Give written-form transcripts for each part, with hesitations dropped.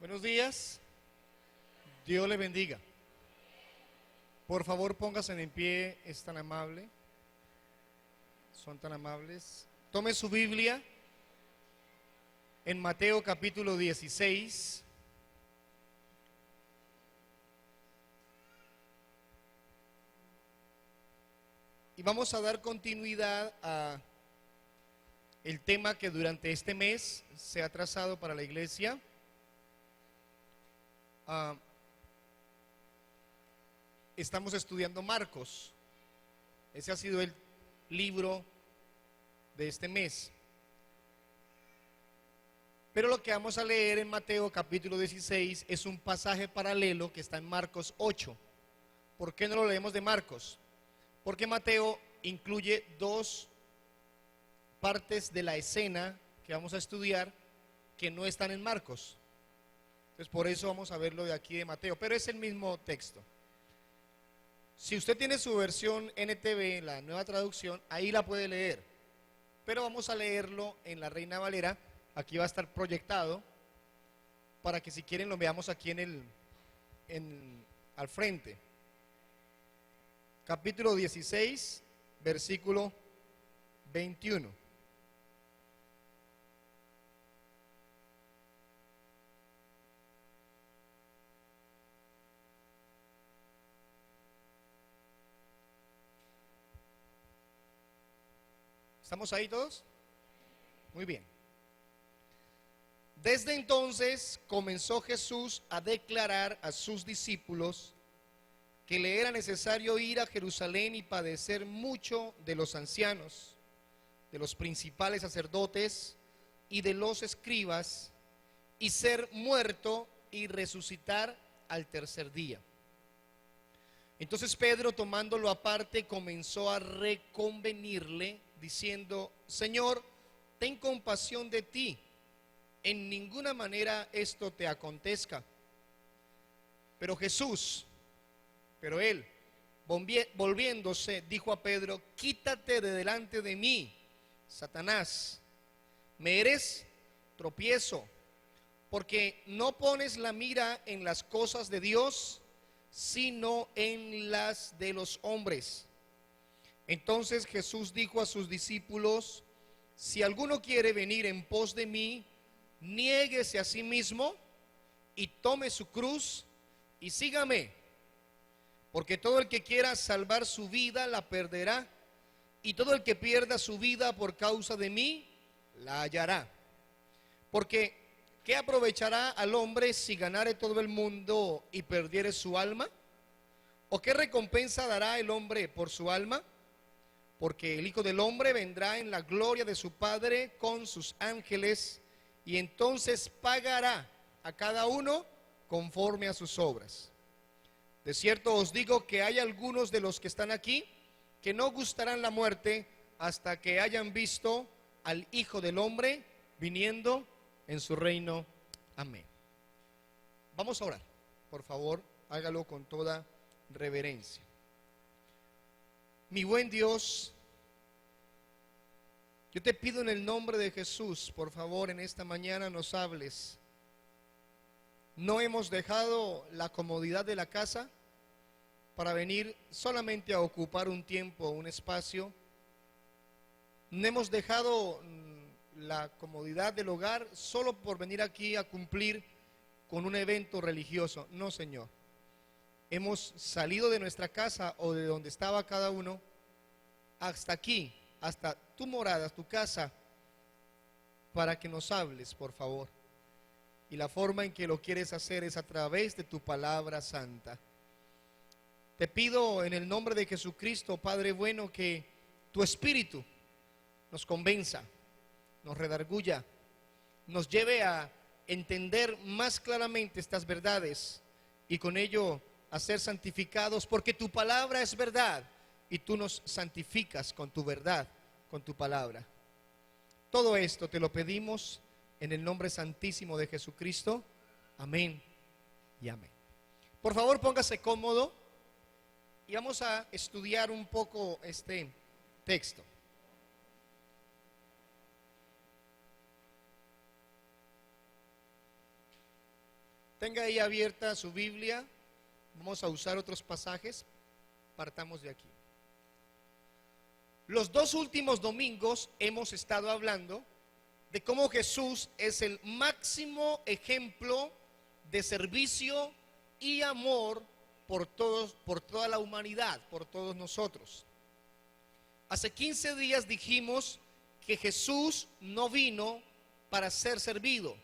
Buenos días, Dios le bendiga. Por favor, póngase en pie, es tan amable, son tan amables. Tome su Biblia en Mateo capítulo 16. Y vamos a dar continuidad a el tema que durante este mes se ha trazado para la iglesia. Estamos estudiando Marcos. Ese ha sido el libro de este mes. Pero lo que vamos a leer en Mateo capítulo 16 es un pasaje paralelo que está en Marcos 8. ¿Por qué no lo leemos de Marcos? Porque Mateo incluye dos partes de la escena que vamos a estudiar que no están en Marcos. Entonces por eso vamos a verlo de aquí de Mateo, pero es el mismo texto. Si usted tiene su versión NTV, la nueva traducción, ahí la puede leer. Pero vamos a leerlo en la Reina Valera. Aquí va a estar proyectado para que si quieren lo veamos aquí al frente. Capítulo 16, versículo 21. ¿Estamos ahí todos? Muy bien. Desde entonces comenzó Jesús a declarar a sus discípulos que le era necesario ir a Jerusalén y padecer mucho de los ancianos, de los principales sacerdotes y de los escribas, y ser muerto y resucitar al tercer día. Entonces Pedro, tomándolo aparte, comenzó a reconvenirle, diciendo: Señor, ten compasión de ti, en ninguna manera esto te acontezca. Pero él, volviéndose, dijo a Pedro: quítate de delante de mí, Satanás, me eres tropiezo, porque no pones la mira en las cosas de Dios, sino en las de los hombres. Entonces Jesús dijo a sus discípulos: si alguno quiere venir en pos de mí, niéguese a sí mismo y tome su cruz y sígame. Porque todo el que quiera salvar su vida la perderá, y todo el que pierda su vida por causa de mí la hallará. Porque ¿qué aprovechará al hombre si ganare todo el mundo y perdiere su alma? ¿O qué recompensa dará el hombre por su alma? Porque el Hijo del Hombre vendrá en la gloria de su Padre con sus ángeles, y entonces pagará a cada uno conforme a sus obras. De cierto os digo que hay algunos de los que están aquí que no gustarán la muerte hasta que hayan visto al Hijo del Hombre viniendo en su reino. Amén. Vamos a orar. Por favor, hágalo con toda reverencia. Mi buen Dios, yo te pido en el nombre de Jesús, por favor, en esta mañana nos hables. No hemos dejado la comodidad de la casa para venir solamente a ocupar un tiempo, un espacio. No hemos dejado la comodidad del hogar solo por venir aquí a cumplir con un evento religioso. No, Señor. Hemos salido de nuestra casa o de donde estaba cada uno hasta aquí, hasta tu morada, tu casa, para que nos hables, por favor. Y la forma en que lo quieres hacer es a través de tu palabra santa. Te pido en el nombre de Jesucristo, Padre bueno, que tu Espíritu nos convenza, nos redarguya, nos lleve a entender más claramente estas verdades y con ello a ser santificados, porque tu palabra es verdad y tú nos santificas con tu verdad, con tu palabra. Todo esto te lo pedimos en el nombre santísimo de Jesucristo. Amén y amén. Por favor, póngase cómodo y vamos a estudiar un poco este texto. Tenga ahí abierta su Biblia. Vamos a usar otros pasajes. Partamos de aquí. Los dos últimos domingos hemos estado hablando de cómo Jesús es el máximo ejemplo de servicio y amor por todos, por toda la humanidad, por todos nosotros. Hace 15 días dijimos que Jesús no vino para ser servido.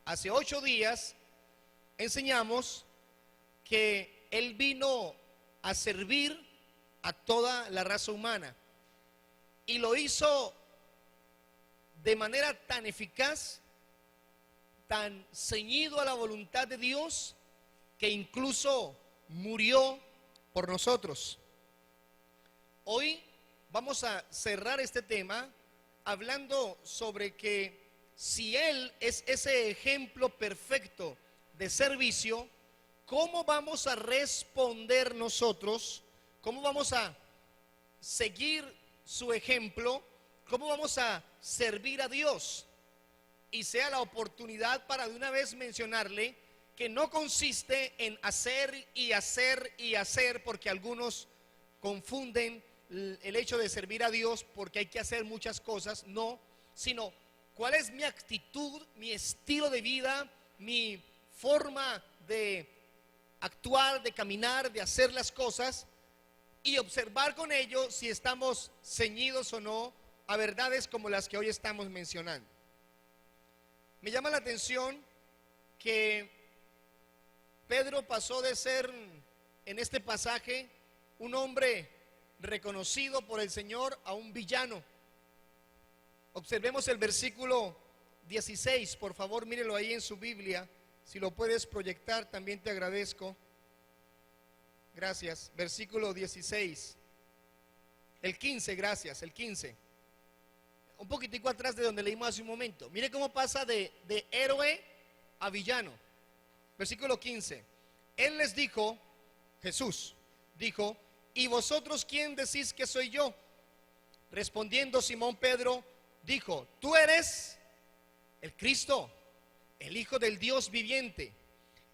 Hace 8 días enseñamos que Él vino a servir a toda la raza humana y lo hizo de manera tan eficaz, tan ceñido a la voluntad de Dios, que incluso murió por nosotros. Hoy vamos a cerrar este tema hablando sobre que si Él es ese ejemplo perfecto de servicio, ¿cómo vamos a responder nosotros? ¿Cómo vamos a seguir su ejemplo? ¿Cómo vamos a servir a Dios? Y sea la oportunidad para de una vez mencionarle que no consiste en hacer y hacer y hacer, porque algunos confunden el hecho de servir a Dios porque hay que hacer muchas cosas, no, sino cuál es mi actitud, mi estilo de vida, mi forma de actuar, de caminar, de hacer las cosas, y observar con ello si estamos ceñidos o no a verdades como las que hoy estamos mencionando. Me llama la atención que Pedro pasó de ser en este pasaje un hombre reconocido por el Señor a un villano. Observemos el versículo 16, por favor, mírelo ahí en su Biblia. Si lo puedes proyectar, también te agradezco. Gracias. Versículo 16. El 15, gracias, el 15. Un poquitico atrás de donde leímos hace un momento. Mire cómo pasa de héroe a villano. Versículo 15. Él les dijo, Jesús dijo: ¿y vosotros quién decís que soy yo? Respondiendo Simón Pedro, dijo: tú eres el Cristo, el Hijo del Dios viviente.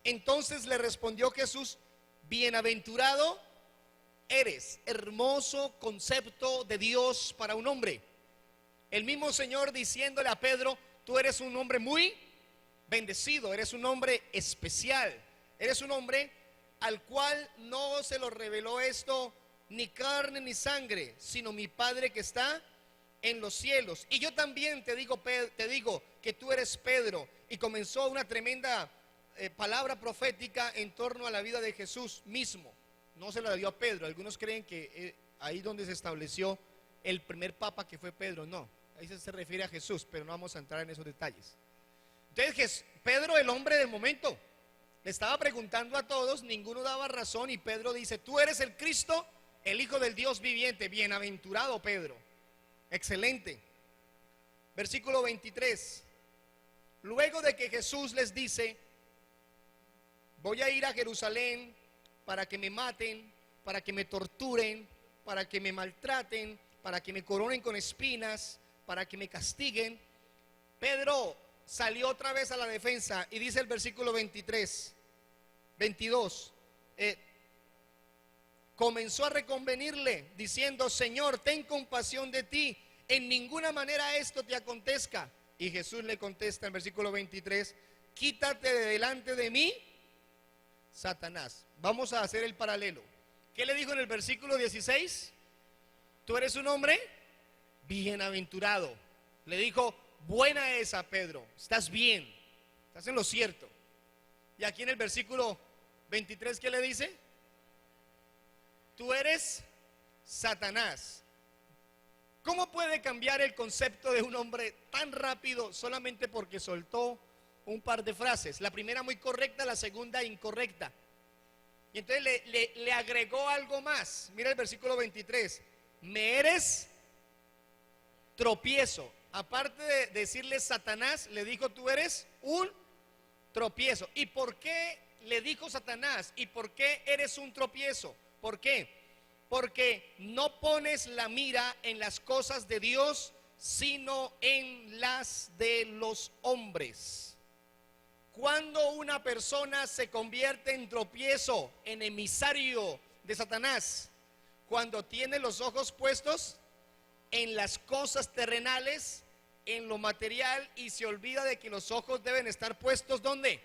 Entonces le respondió Jesús: bienaventurado eres. Hermoso concepto de Dios para un hombre. El mismo Señor diciéndole a Pedro: tú eres un hombre muy bendecido, eres un hombre especial, eres un hombre al cual no se lo reveló esto ni carne ni sangre, sino mi Padre que está en los cielos. Y yo también te digo que tú eres Pedro. Y comenzó una tremenda palabra profética en torno a la vida de Jesús mismo. No se la dio a Pedro. Algunos creen que ahí donde se estableció el primer papa, que fue Pedro. No, ahí se refiere a Jesús, pero no vamos a entrar en esos detalles. Entonces Pedro, el hombre del momento, le estaba preguntando a todos, ninguno daba razón, y Pedro dice: tú eres el Cristo, el Hijo del Dios viviente. Bienaventurado Pedro, excelente. Versículo 23. Luego de que Jesús les dice: voy a ir a Jerusalén para que me maten, para que me torturen, para que me maltraten, para que me coronen con espinas, para que me castiguen, Pedro salió otra vez a la defensa y dice el versículo 22, comenzó a reconvenirle diciendo: Señor, ten compasión de ti, en ninguna manera esto te acontezca. Y Jesús le contesta en versículo 23: quítate de delante de mí, Satanás. Vamos a hacer el paralelo. ¿Qué le dijo en el versículo 16? Tú eres un hombre bienaventurado. Le dijo: buena esa, Pedro, estás bien, estás en lo cierto. Y aquí en el versículo 23, ¿qué le dice? Tú eres Satanás. ¿Cómo puede cambiar el concepto de un hombre tan rápido solamente porque soltó un par de frases? La primera muy correcta, la segunda incorrecta. Y entonces le agregó algo más. Mira el versículo 23. Me eres tropiezo. Aparte de decirle Satanás, le dijo: tú eres un tropiezo. ¿Y por qué le dijo Satanás? ¿Y por qué eres un tropiezo? ¿Por qué? Porque no pones la mira en las cosas de Dios, sino en las de los hombres. Cuando una persona se convierte en tropiezo, en emisario de Satanás, cuando tiene los ojos puestos en las cosas terrenales, en lo material, y se olvida de que los ojos deben estar puestos ¿dónde?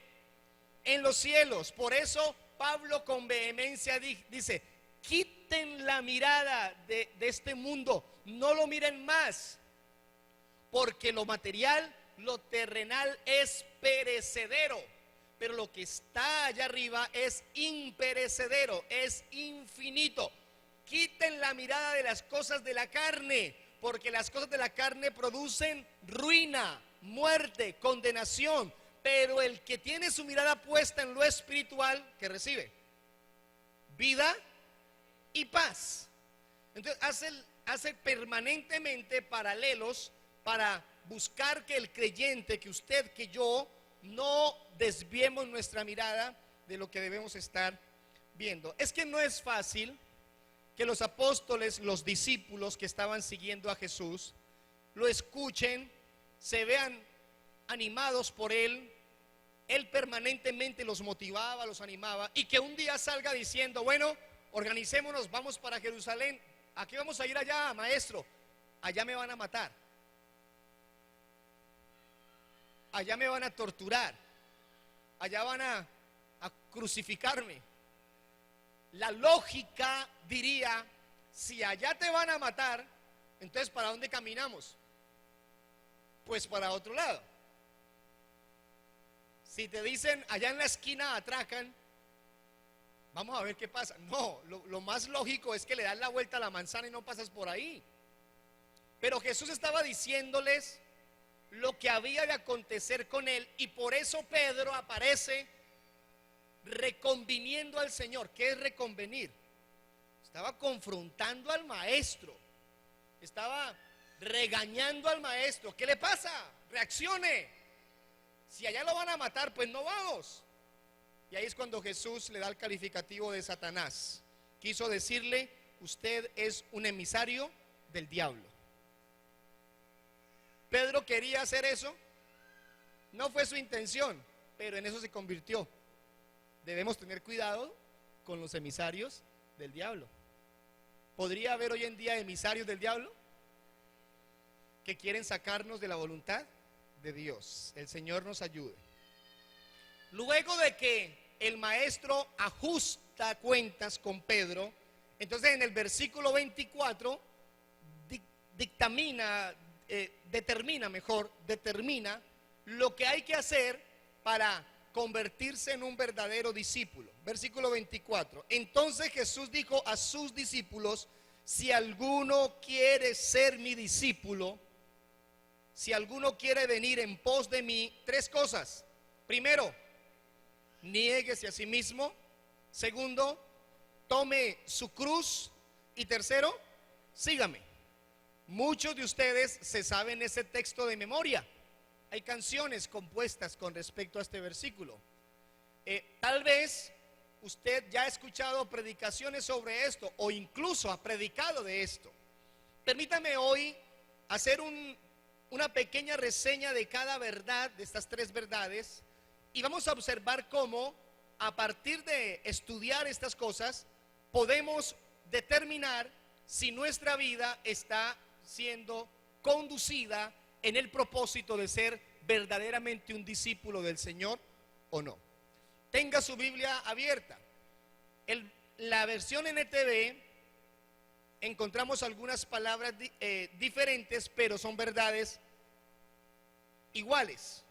En los cielos. Por eso Pablo con vehemencia dice: quiten la mirada de este mundo, no lo miren más, porque lo material, lo terrenal es perecedero, pero lo que está allá arriba es imperecedero, es infinito. Quiten la mirada de las cosas de la carne, porque las cosas de la carne producen ruina, muerte, condenación. Pero el que tiene su mirada puesta en lo espiritual, ¿qué recibe? Vida y paz. Entonces hace permanentemente paralelos para buscar que el creyente, que usted, que yo, no desviemos nuestra mirada de lo que debemos estar viendo. Es que no es fácil que los apóstoles, los discípulos que estaban siguiendo a Jesús, lo escuchen, se vean animados por él. Él permanentemente los motivaba, los animaba, y que un día salga diciendo: bueno, organicémonos, vamos para Jerusalén. ¿A qué vamos a ir allá, maestro? Allá me van a matar, allá me van a torturar, allá van a crucificarme. La lógica diría: si allá te van a matar, entonces ¿para dónde caminamos? Pues para otro lado. Si te dicen allá en la esquina atracan, vamos a ver qué pasa. No, lo más lógico es que le das la vuelta a la manzana y no pasas por ahí. Pero Jesús estaba diciéndoles lo que había de acontecer con él, y por eso Pedro aparece reconviniendo al Señor. ¿Qué es reconvenir? Estaba confrontando al maestro, estaba regañando al maestro. ¿Qué le pasa? Reaccione. Si allá lo van a matar, pues no vamos. Y ahí es cuando Jesús le da el calificativo de Satanás. Quiso decirle: usted es un emisario del diablo. Pedro quería hacer eso, no fue su intención, pero en eso se convirtió. Debemos tener cuidado con los emisarios del diablo. ¿Podría haber hoy en día emisarios del diablo que quieren sacarnos de la voluntad de Dios? El Señor nos ayude. Luego de que el maestro ajusta cuentas con Pedro, entonces en el versículo 24 determina lo que hay que hacer para convertirse en un verdadero discípulo. Versículo 24: entonces Jesús dijo a sus discípulos: si alguno quiere ser mi discípulo, si alguno quiere venir en pos de mí, tres cosas. Primero, niéguese a sí mismo. Segundo, tome su cruz. Y tercero, sígame. Muchos de ustedes se saben ese texto de memoria. Hay canciones compuestas con respecto a este versículo. Tal vez usted ya ha escuchado predicaciones sobre esto, o incluso ha predicado de esto. Permítame hoy hacer una pequeña reseña de cada verdad, de estas tres verdades, y vamos a observar cómo, a partir de estudiar estas cosas, podemos determinar si nuestra vida está siendo conducida en el propósito de ser verdaderamente un discípulo del Señor o no. Tenga su Biblia abierta. La versión NTV encontramos algunas palabras diferentes, pero son verdades iguales.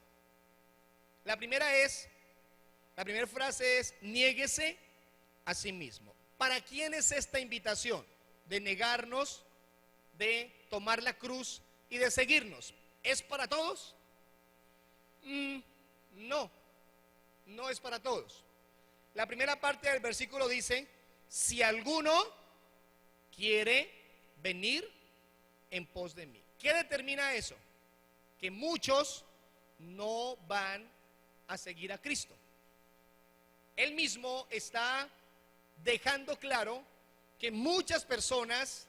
La primera frase es: niéguese a sí mismo. ¿Para quién es esta invitación de negarnos, de tomar la cruz y de seguirnos? ¿Es para todos? No es para todos. La primera parte del versículo dice: si alguno quiere venir en pos de mí. ¿Qué determina eso? Que muchos no van a seguir a Cristo. Él mismo está dejando claro que muchas personas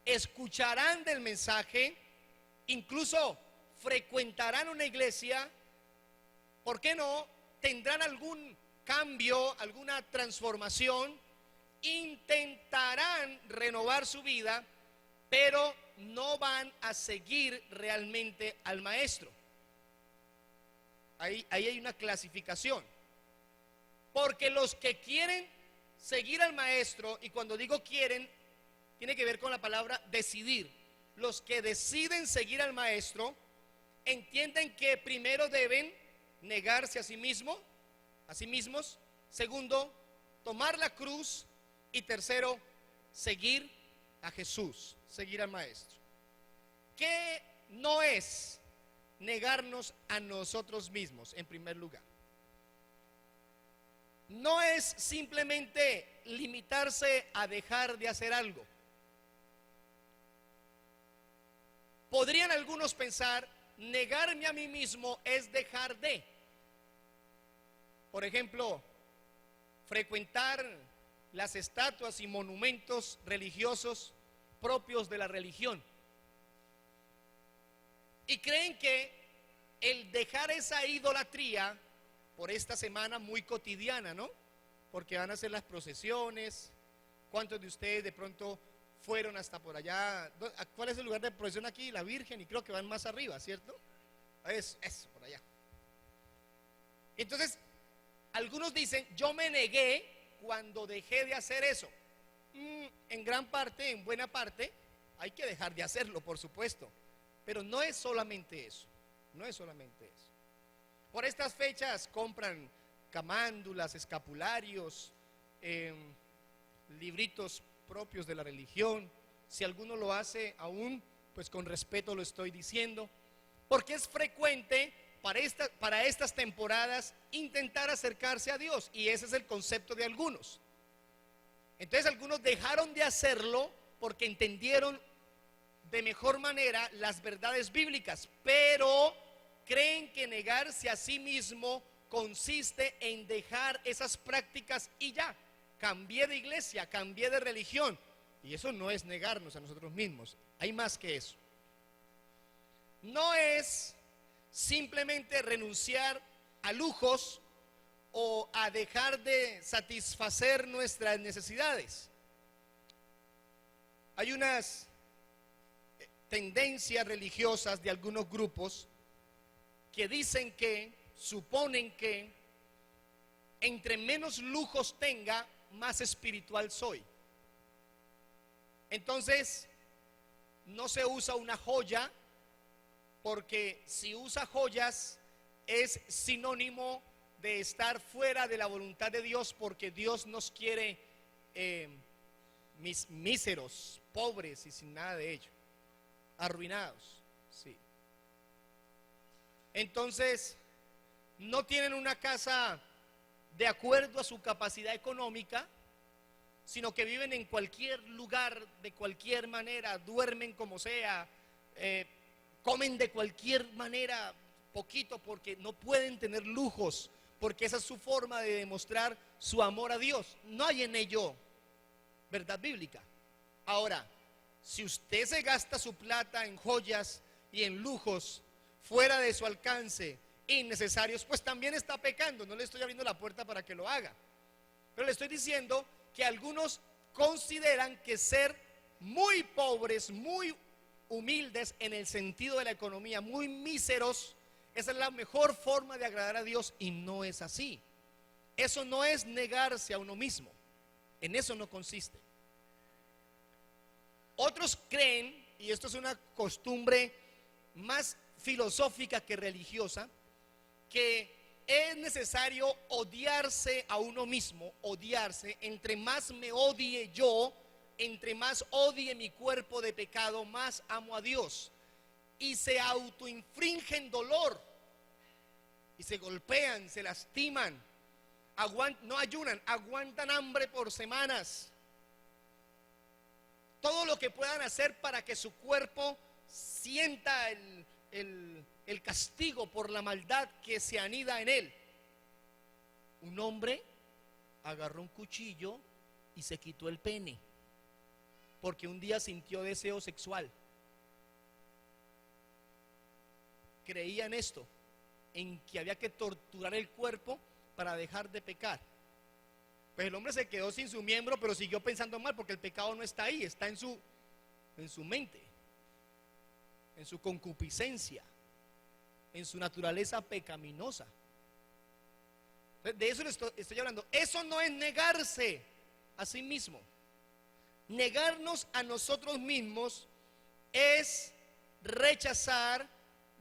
escucharán del mensaje, incluso frecuentarán una iglesia, ¿por qué no? tendrán algún cambio, alguna transformación, intentarán renovar su vida, pero no van a seguir realmente al maestro. Ahí hay una clasificación. Porque los que quieren seguir al maestro, y cuando digo quieren, tiene que ver con la palabra decidir. Los que deciden seguir al maestro entienden que primero deben negarse a sí mismos, segundo, tomar la cruz, y tercero, seguir a Jesús, seguir al maestro. ¿Qué no es negarnos a nosotros mismos en primer lugar? No es simplemente limitarse a dejar de hacer algo. Podrían algunos pensar, negarme a mí mismo es dejar de, por ejemplo, frecuentar las estatuas y monumentos religiosos propios de la religión. Y creen que el dejar esa idolatría, por esta semana muy cotidiana, ¿no? Porque van a hacer las procesiones. ¿Cuántos de ustedes de pronto fueron hasta por allá? ¿Cuál es el lugar de procesión aquí? La Virgen, y creo que van más arriba, ¿cierto? Eso, por allá. Entonces, algunos dicen, yo me negué cuando dejé de hacer eso. En gran parte, en buena parte, hay que dejar de hacerlo, por supuesto. Pero no es solamente eso, no es solamente eso. Por estas fechas compran camándulas, escapularios, libritos propios de la religión. Si alguno lo hace aún, pues con respeto lo estoy diciendo, porque es frecuente para estas temporadas intentar acercarse a Dios, y ese es el concepto de algunos. Entonces algunos dejaron de hacerlo porque entendieron de mejor manera las verdades bíblicas, pero creen que negarse a sí mismo consiste en dejar esas prácticas y ya, cambié de iglesia, cambié de religión. Y eso no es negarnos a nosotros mismos, hay más que eso. No es simplemente renunciar a lujos o a dejar de satisfacer nuestras necesidades. Hay unas tendencias religiosas de algunos grupos que dicen suponen que entre menos lujos tenga, más espiritual soy. Entonces, no se usa una joya, porque si usa joyas es sinónimo de estar fuera de la voluntad de Dios, porque Dios nos quiere míseros, pobres y sin nada de ello, arruinados, sí. Entonces, no tienen una casa de acuerdo a su capacidad económica, sino que viven en cualquier lugar, de cualquier manera, duermen como sea, comen de cualquier manera, poquito, porque no pueden tener lujos, porque esa es su forma de demostrar su amor a Dios. No hay en ello verdad bíblica. Ahora, si usted se gasta su plata en joyas y en lujos fuera de su alcance, innecesarios, pues también está pecando. No le estoy abriendo la puerta para que lo haga, pero le estoy diciendo que algunos consideran que ser muy pobres, muy humildes en el sentido de la economía, muy míseros, esa es la mejor forma de agradar a Dios, y no es así. Eso no es negarse a uno mismo, en eso no consiste. Otros creen, y esto es una costumbre más filosófica que religiosa, que es necesario odiarse a uno mismo, odiarse. Entre más me odie yo, entre más odie mi cuerpo de pecado, más amo a Dios. Y se autoinfringen dolor, y se golpean, se lastiman, no ayunan, aguantan hambre por semanas. Todo lo que puedan hacer para que su cuerpo sienta el castigo por la maldad que se anida en él. Un hombre agarró un cuchillo y se quitó el pene porque un día sintió deseo sexual. Creía en esto, en que había que torturar el cuerpo para dejar de pecar. Pues el hombre se quedó sin su miembro, pero siguió pensando mal, porque el pecado no está ahí, está en su mente, en su concupiscencia, en su naturaleza pecaminosa. De eso le estoy hablando. Eso no es negarse a sí mismo. Negarnos a nosotros mismos es rechazar,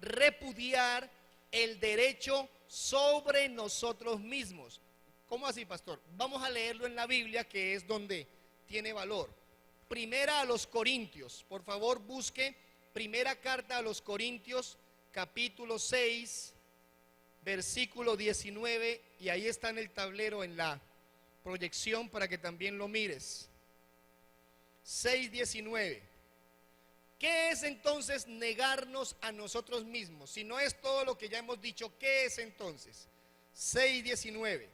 repudiar el derecho sobre nosotros mismos. ¿Cómo así, pastor? Vamos a leerlo en la Biblia, que es donde tiene valor. Primera a los Corintios, por favor busque primera carta a los Corintios, capítulo 6, versículo 19, y ahí está en el tablero, en la proyección, para que también lo mires. 6:19. ¿Qué es entonces negarnos a nosotros mismos? Si no es todo lo que ya hemos dicho, ¿qué es entonces? 6:19.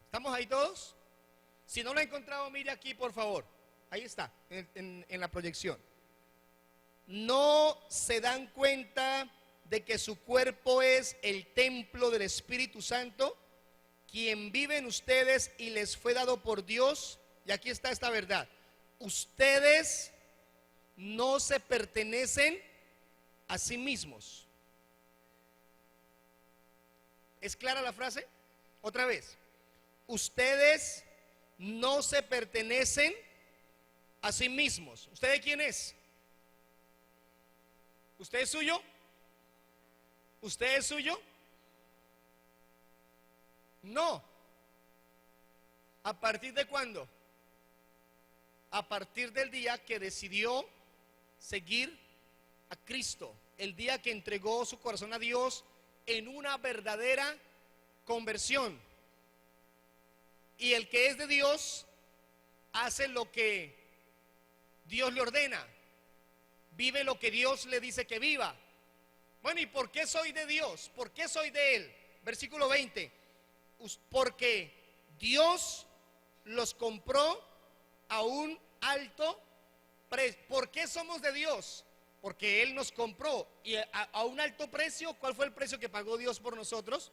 ¿Estamos ahí todos? Si no lo ha encontrado, mire aquí, por favor. Ahí está, en la proyección. ¿No se dan cuenta de que su cuerpo es el templo del Espíritu Santo, quien vive en ustedes y les fue dado por Dios? Y aquí está esta verdad: ustedes no se pertenecen a sí mismos. ¿Es clara la frase? Otra vez. Ustedes no se pertenecen a sí mismos. ¿Usted de quién es? ¿Usted es suyo? ¿Usted es suyo? No. ¿A partir de cuándo? A partir del día que decidió seguir a Cristo, el día que entregó su corazón a Dios en una verdadera conversión. Y el que es de Dios hace lo que Dios le ordena, vive lo que Dios le dice que viva. Bueno, ¿y por qué soy de Dios? ¿Por qué soy de Él? Versículo 20. Porque Dios los compró a un alto precio. ¿Por qué somos de Dios? Porque Él nos compró. Y a un alto precio. ¿Cuál fue el precio que pagó Dios por nosotros?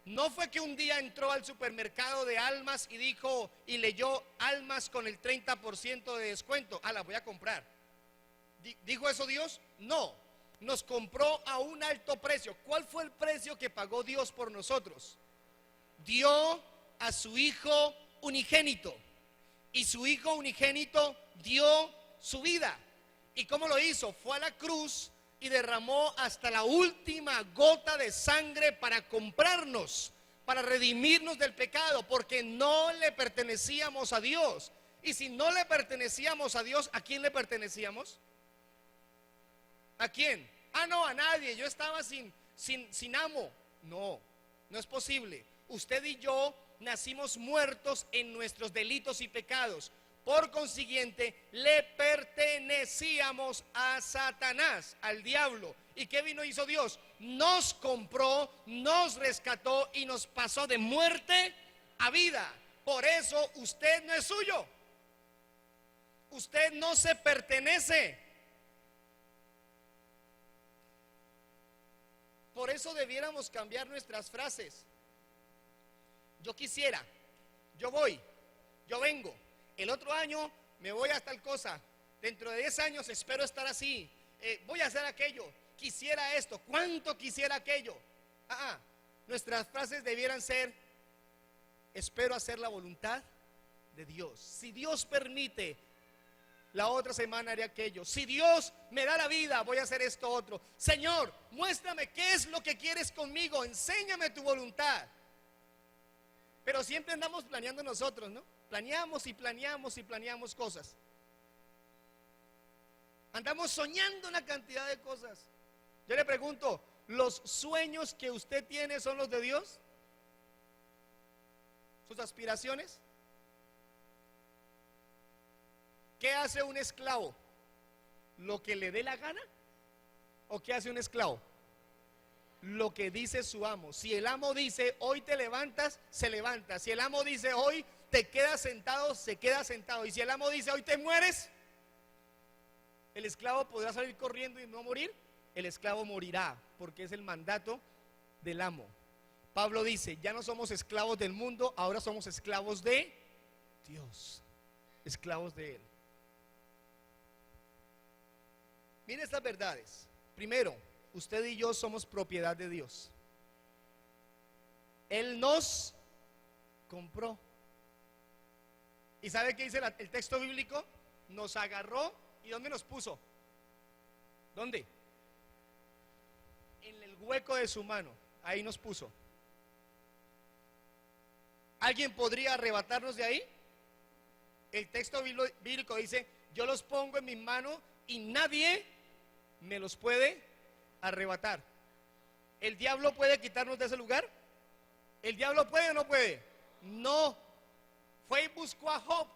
No fue que un día entró al supermercado de almas y dijo y leyó almas con el 30% de descuento. Ah, las voy a comprar. ¿Dijo eso Dios? No. Nos compró a un alto precio. ¿Cuál fue el precio que pagó Dios por nosotros? Dio a su Hijo unigénito. Y su Hijo unigénito dio su vida. ¿Y cómo lo hizo? Fue a la cruz y derramó hasta la última gota de sangre para comprarnos, para redimirnos del pecado, porque no le pertenecíamos a Dios. Y si no le pertenecíamos a Dios, ¿a quién le pertenecíamos? ¿A quién? Ah, no, a nadie. Yo estaba sin amo. No, no es posible. Usted y yo nacimos muertos en nuestros delitos y pecados. Por consiguiente, le pertenecíamos a Satanás, al diablo. ¿Y qué vino y hizo Dios? Nos compró, nos rescató y nos pasó de muerte a vida. Por eso usted no es suyo. Usted no se pertenece. Por eso debiéramos cambiar nuestras frases. Yo quisiera, yo voy, yo vengo. El otro año me voy a tal cosa. Dentro de 10 años espero estar así. Voy a hacer aquello. Quisiera esto. ¿Cuánto quisiera aquello? Nuestras frases debieran ser: espero hacer la voluntad de Dios. Si Dios permite, la otra semana haré aquello. Si Dios me da la vida, voy a hacer esto otro. Señor, muéstrame qué es lo que quieres conmigo. Enséñame tu voluntad. Pero siempre andamos planeando nosotros, ¿no? Planeamos y planeamos y planeamos cosas. Andamos soñando una cantidad de cosas. Yo le pregunto, ¿los sueños que usted tiene son los de Dios? ¿Sus aspiraciones? ¿Qué hace un esclavo? ¿Lo que le dé la gana? ¿O qué hace un esclavo? Lo que dice su amo. Si el amo dice hoy te levantas, se levanta. Si el amo dice hoy te quedas sentado, se queda sentado. Y si el amo dice hoy te mueres, ¿el esclavo podrá salir corriendo y no morir? el esclavo morirá, porque es el mandato del amo. Pablo dice, ya no somos esclavos del mundo, ahora somos esclavos de Dios, esclavos de Él. Miren estas verdades. Primero, usted y yo somos propiedad de Dios. Él nos compró. ¿Y sabe qué dice el texto bíblico? Nos agarró y ¿dónde nos puso? ¿Dónde? En el hueco de su mano. Ahí nos puso. ¿Alguien podría arrebatarnos de ahí? El texto bíblico dice, yo los pongo en mis manos y nadie me los puede arrebatar. ¿El diablo puede quitarnos de ese lugar? ¿El diablo puede o no puede? No. Fue y buscó a Job.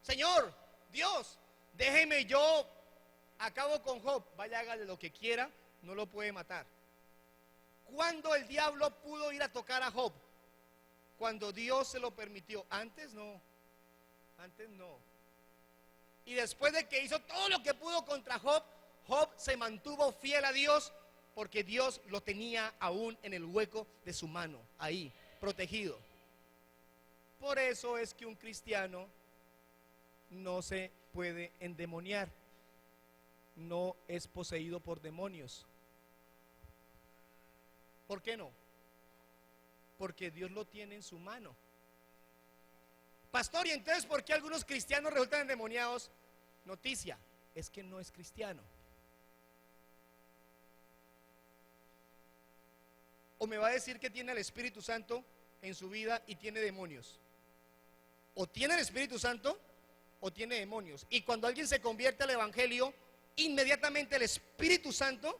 Señor, Dios, déjeme, yo acabo con Job. Vaya, hágale lo que quiera, no lo puede matar. ¿Cuándo el diablo pudo ir a tocar a Job? Cuando Dios se lo permitió. Antes no. Antes no. Y después de que hizo todo lo que pudo contra Job, Job se mantuvo fiel a Dios, porque Dios lo tenía aún en el hueco de su mano, ahí, protegido. Por eso es que un cristiano no se puede endemoniar, no es poseído por demonios. ¿Por qué no? Porque Dios lo tiene en su mano. Pastor, ¿y entonces por qué algunos cristianos resultan endemoniados? Noticia, es que no es cristiano. O me va a decir que tiene el Espíritu Santo en su vida y tiene demonios. O tiene el Espíritu Santo o tiene demonios. Y cuando alguien se convierte al Evangelio, inmediatamente el Espíritu Santo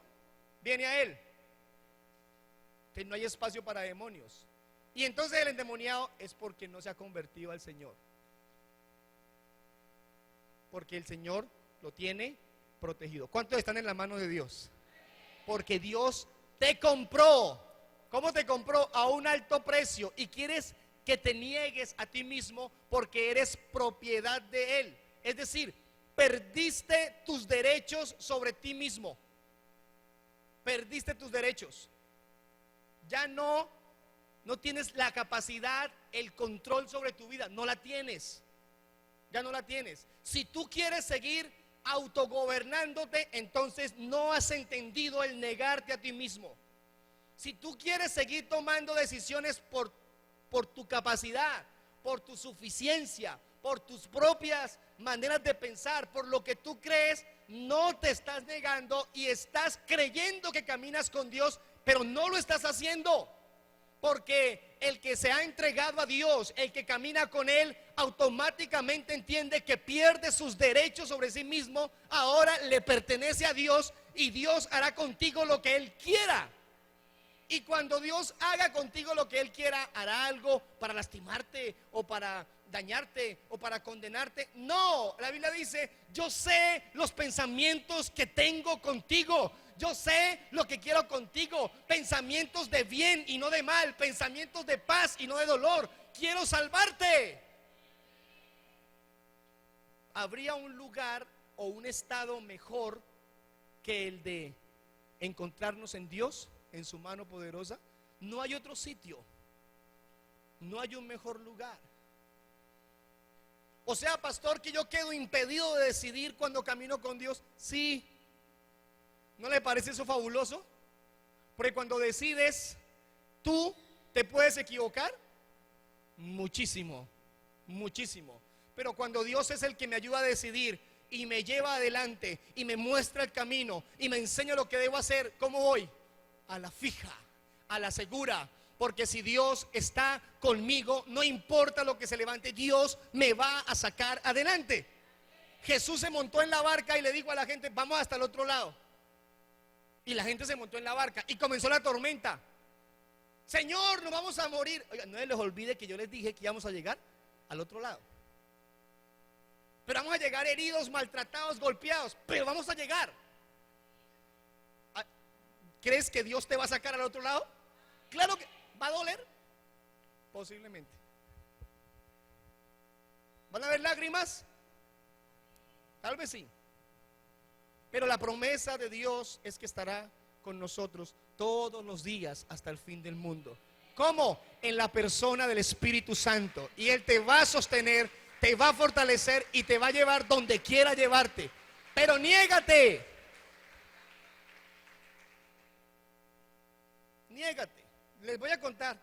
viene a él. Que no hay espacio para demonios. Y entonces el endemoniado es porque no se ha convertido al Señor. Porque el Señor lo tiene protegido. ¿Cuántos están en la mano de Dios? Porque Dios te compró. ¿Cómo te compró? A un alto precio. Y quieres que te niegues a ti mismo porque eres propiedad de Él. Es decir, perdiste tus derechos sobre ti mismo. Perdiste tus derechos. Ya no tienes la capacidad, el control sobre tu vida. No la tienes. Ya no la tienes. Si tú quieres seguir autogobernándote, entonces no has entendido el negarte a ti mismo. Si tú quieres seguir tomando decisiones por tu capacidad, por tu suficiencia, por tus propias maneras de pensar, por lo que tú crees, no te estás negando y estás creyendo que caminas con Dios, pero no lo estás haciendo. Porque el que se ha entregado a Dios, el que camina con Él, automáticamente entiende que pierde sus derechos sobre sí mismo. Ahora le pertenece a Dios y Dios hará contigo lo que Él quiera. Y cuando Dios haga contigo lo que Él quiera, hará algo para lastimarte o para dañarte o para condenarte. No, la Biblia dice, yo sé los pensamientos que tengo contigo. Yo sé lo que quiero contigo, pensamientos de bien y no de mal, pensamientos de paz y no de dolor. Quiero salvarte. ¿Habría un lugar o un estado mejor que el de encontrarnos en Dios, en su mano poderosa? No hay otro sitio, no hay un mejor lugar. O sea, pastor, que yo quedo impedido de decidir cuando camino con Dios. Sí. ¿No le parece eso fabuloso? Porque cuando decides, tú te puedes equivocar muchísimo, muchísimo. Pero cuando Dios es el que me ayuda a decidir y me lleva adelante y me muestra el camino y me enseña lo que debo hacer, ¿cómo voy? A la fija, a la segura. Porque si Dios está conmigo, no importa lo que se levante, Dios me va a sacar adelante. Jesús se montó en la barca y le dijo a la gente, vamos hasta el otro lado. Y la gente se montó en la barca y comenzó la tormenta. Señor, nos vamos a morir. Oiga, no les olvide que yo les dije que íbamos a llegar al otro lado. Pero vamos a llegar heridos, maltratados, golpeados, pero vamos a llegar. ¿Crees que Dios te va a sacar al otro lado? Claro que va a doler. Posiblemente. ¿Van a haber lágrimas? Tal vez sí. Pero la promesa de Dios es que estará con nosotros todos los días hasta el fin del mundo. ¿Cómo? En la persona del Espíritu Santo. Y Él te va a sostener, te va a fortalecer y te va a llevar donde quiera llevarte. Pero niégate. Niégate. Les voy a contar.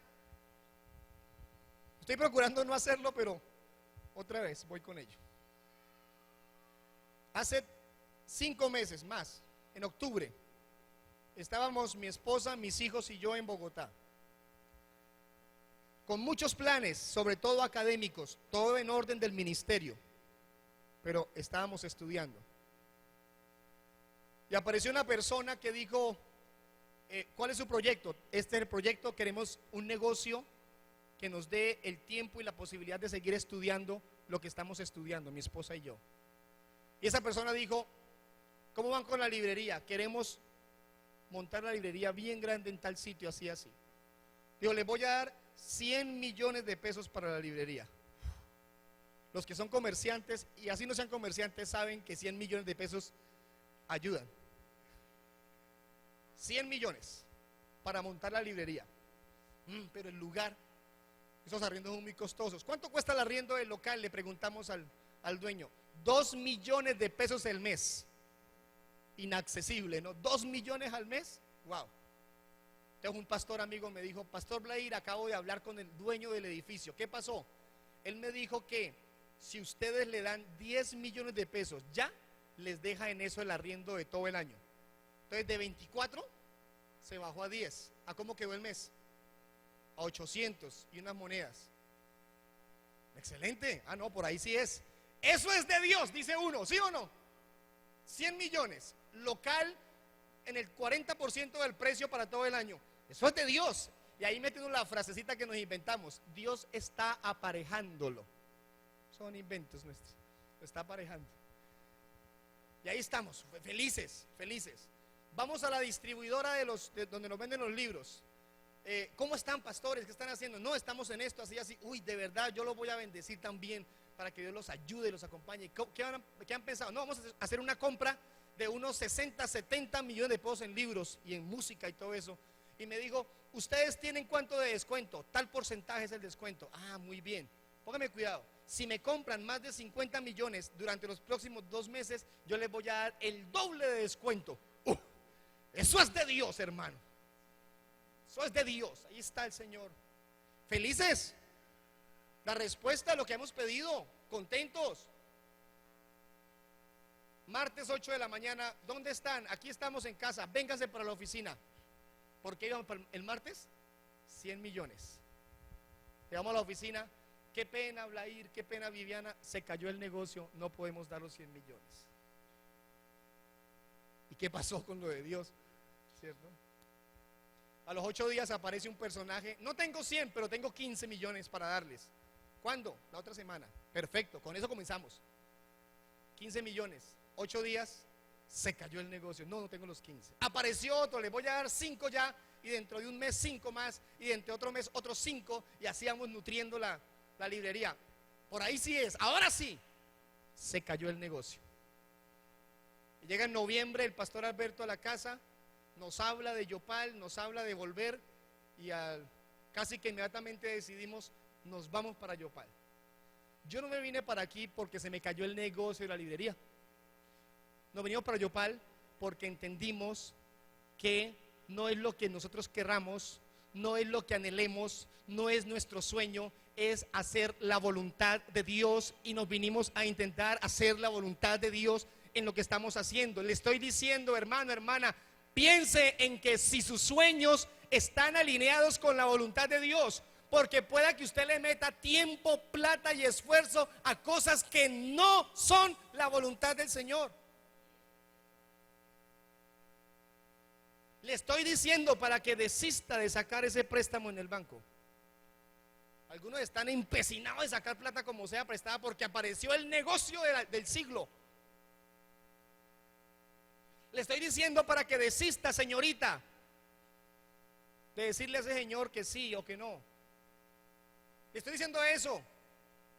Estoy procurando no hacerlo, pero otra vez voy con ello. Hace 5 meses más, en octubre, estábamos mi esposa, mis hijos y yo en Bogotá, con muchos planes, sobre todo académicos, todo en orden del ministerio, pero estábamos estudiando. Y apareció una persona que dijo, ¿cuál es su proyecto? Este es el proyecto, queremos un negocio que nos dé el tiempo y la posibilidad de seguir estudiando lo que estamos estudiando, mi esposa y yo. Y esa persona dijo, ¿cómo van con la librería? Queremos montar la librería bien grande en tal sitio, así, así. Digo, les voy a dar 100 millones de pesos para la librería. Los que son comerciantes, y así no sean comerciantes, saben que 100 millones de pesos ayudan. 100 millones para montar la librería. Pero el lugar, esos arriendos son muy costosos. ¿Cuánto cuesta el arriendo del local? Le preguntamos al dueño. 2 millones de pesos el mes. Inaccesible, ¿no? 2 millones al mes. Wow. Entonces un pastor amigo me dijo, Pastor Blair, acabo de hablar con el dueño del edificio. ¿Qué pasó? Él me dijo que si ustedes le dan 10 millones de pesos, ya les deja en eso el arriendo de todo el año. Entonces de 24 se bajó a 10. ¿A cómo quedó el mes? A 800 y unas monedas. Excelente. Ah, no, por ahí sí es. Eso es de Dios, dice uno, ¿sí o no? 100 millones, local en el 40% del precio para todo el año. Eso es de Dios. Y ahí metemos la frasecita que nos inventamos. Dios está aparejándolo. Son inventos nuestros. Lo está aparejando. Y ahí estamos, felices, felices. Vamos a la distribuidora de donde nos venden los libros. ¿Cómo están, pastores? ¿Qué están haciendo? No, estamos en esto, así, así. Uy, de verdad, yo los voy a bendecir también para que Dios los ayude y los acompañe. ¿Qué han pensado? No, vamos a hacer una compra de unos 60, 70 millones de pesos en libros y en música y todo eso. Y me dijo, ¿ustedes tienen cuánto de descuento? Tal porcentaje es el descuento. Ah, muy bien. Póngame cuidado. Si me compran más de 50 millones durante los próximos 2 meses, yo les voy a dar el doble de descuento. Eso es de Dios, hermano. Eso es de Dios. Ahí está el Señor. ¿Felices? La respuesta a lo que hemos pedido. Contentos. Martes 8 de la mañana. ¿Dónde están? Aquí estamos en casa. Vénganse para la oficina. ¿Por qué íbamos para el martes? 100 millones. Llegamos a la oficina. Qué pena, Blair, qué pena, Viviana. Se cayó el negocio. No podemos dar los 100 millones. ¿Y qué pasó con lo de Dios? ¿Cierto? A los 8 días aparece un personaje. No tengo 100, pero tengo 15 millones para darles. ¿Cuándo? La otra semana. Perfecto, con eso comenzamos. 15 millones. 8 días, se cayó el negocio. No tengo los 15. Apareció otro, les voy a dar 5 ya. Y dentro de un mes 5 más. Y dentro de otro mes otros 5. Y así vamos nutriendo la librería. Por ahí sí es. Ahora sí, se cayó el negocio. Y llega en noviembre el pastor Alberto a la casa. Nos habla de Yopal, nos habla de volver. Y casi que inmediatamente decidimos, nos vamos para Yopal. Yo no me vine para aquí porque se me cayó el negocio de la librería. Nos venimos para Yopal porque entendimos que no es lo que nosotros querramos, no es lo que anhelemos, no es nuestro sueño, es hacer la voluntad de Dios. Y nos vinimos a intentar hacer la voluntad de Dios en lo que estamos haciendo. Le estoy diciendo, hermano, hermana, piense en que si sus sueños están alineados con la voluntad de Dios, porque pueda que usted le meta tiempo, plata y esfuerzo a cosas que no son la voluntad del Señor. Le estoy diciendo para que desista de sacar ese préstamo en el banco. Algunos están empecinados de sacar plata como sea prestada porque apareció el negocio del siglo. Le estoy diciendo para que desista, señorita, de decirle a ese señor que sí o que no. Le estoy diciendo eso,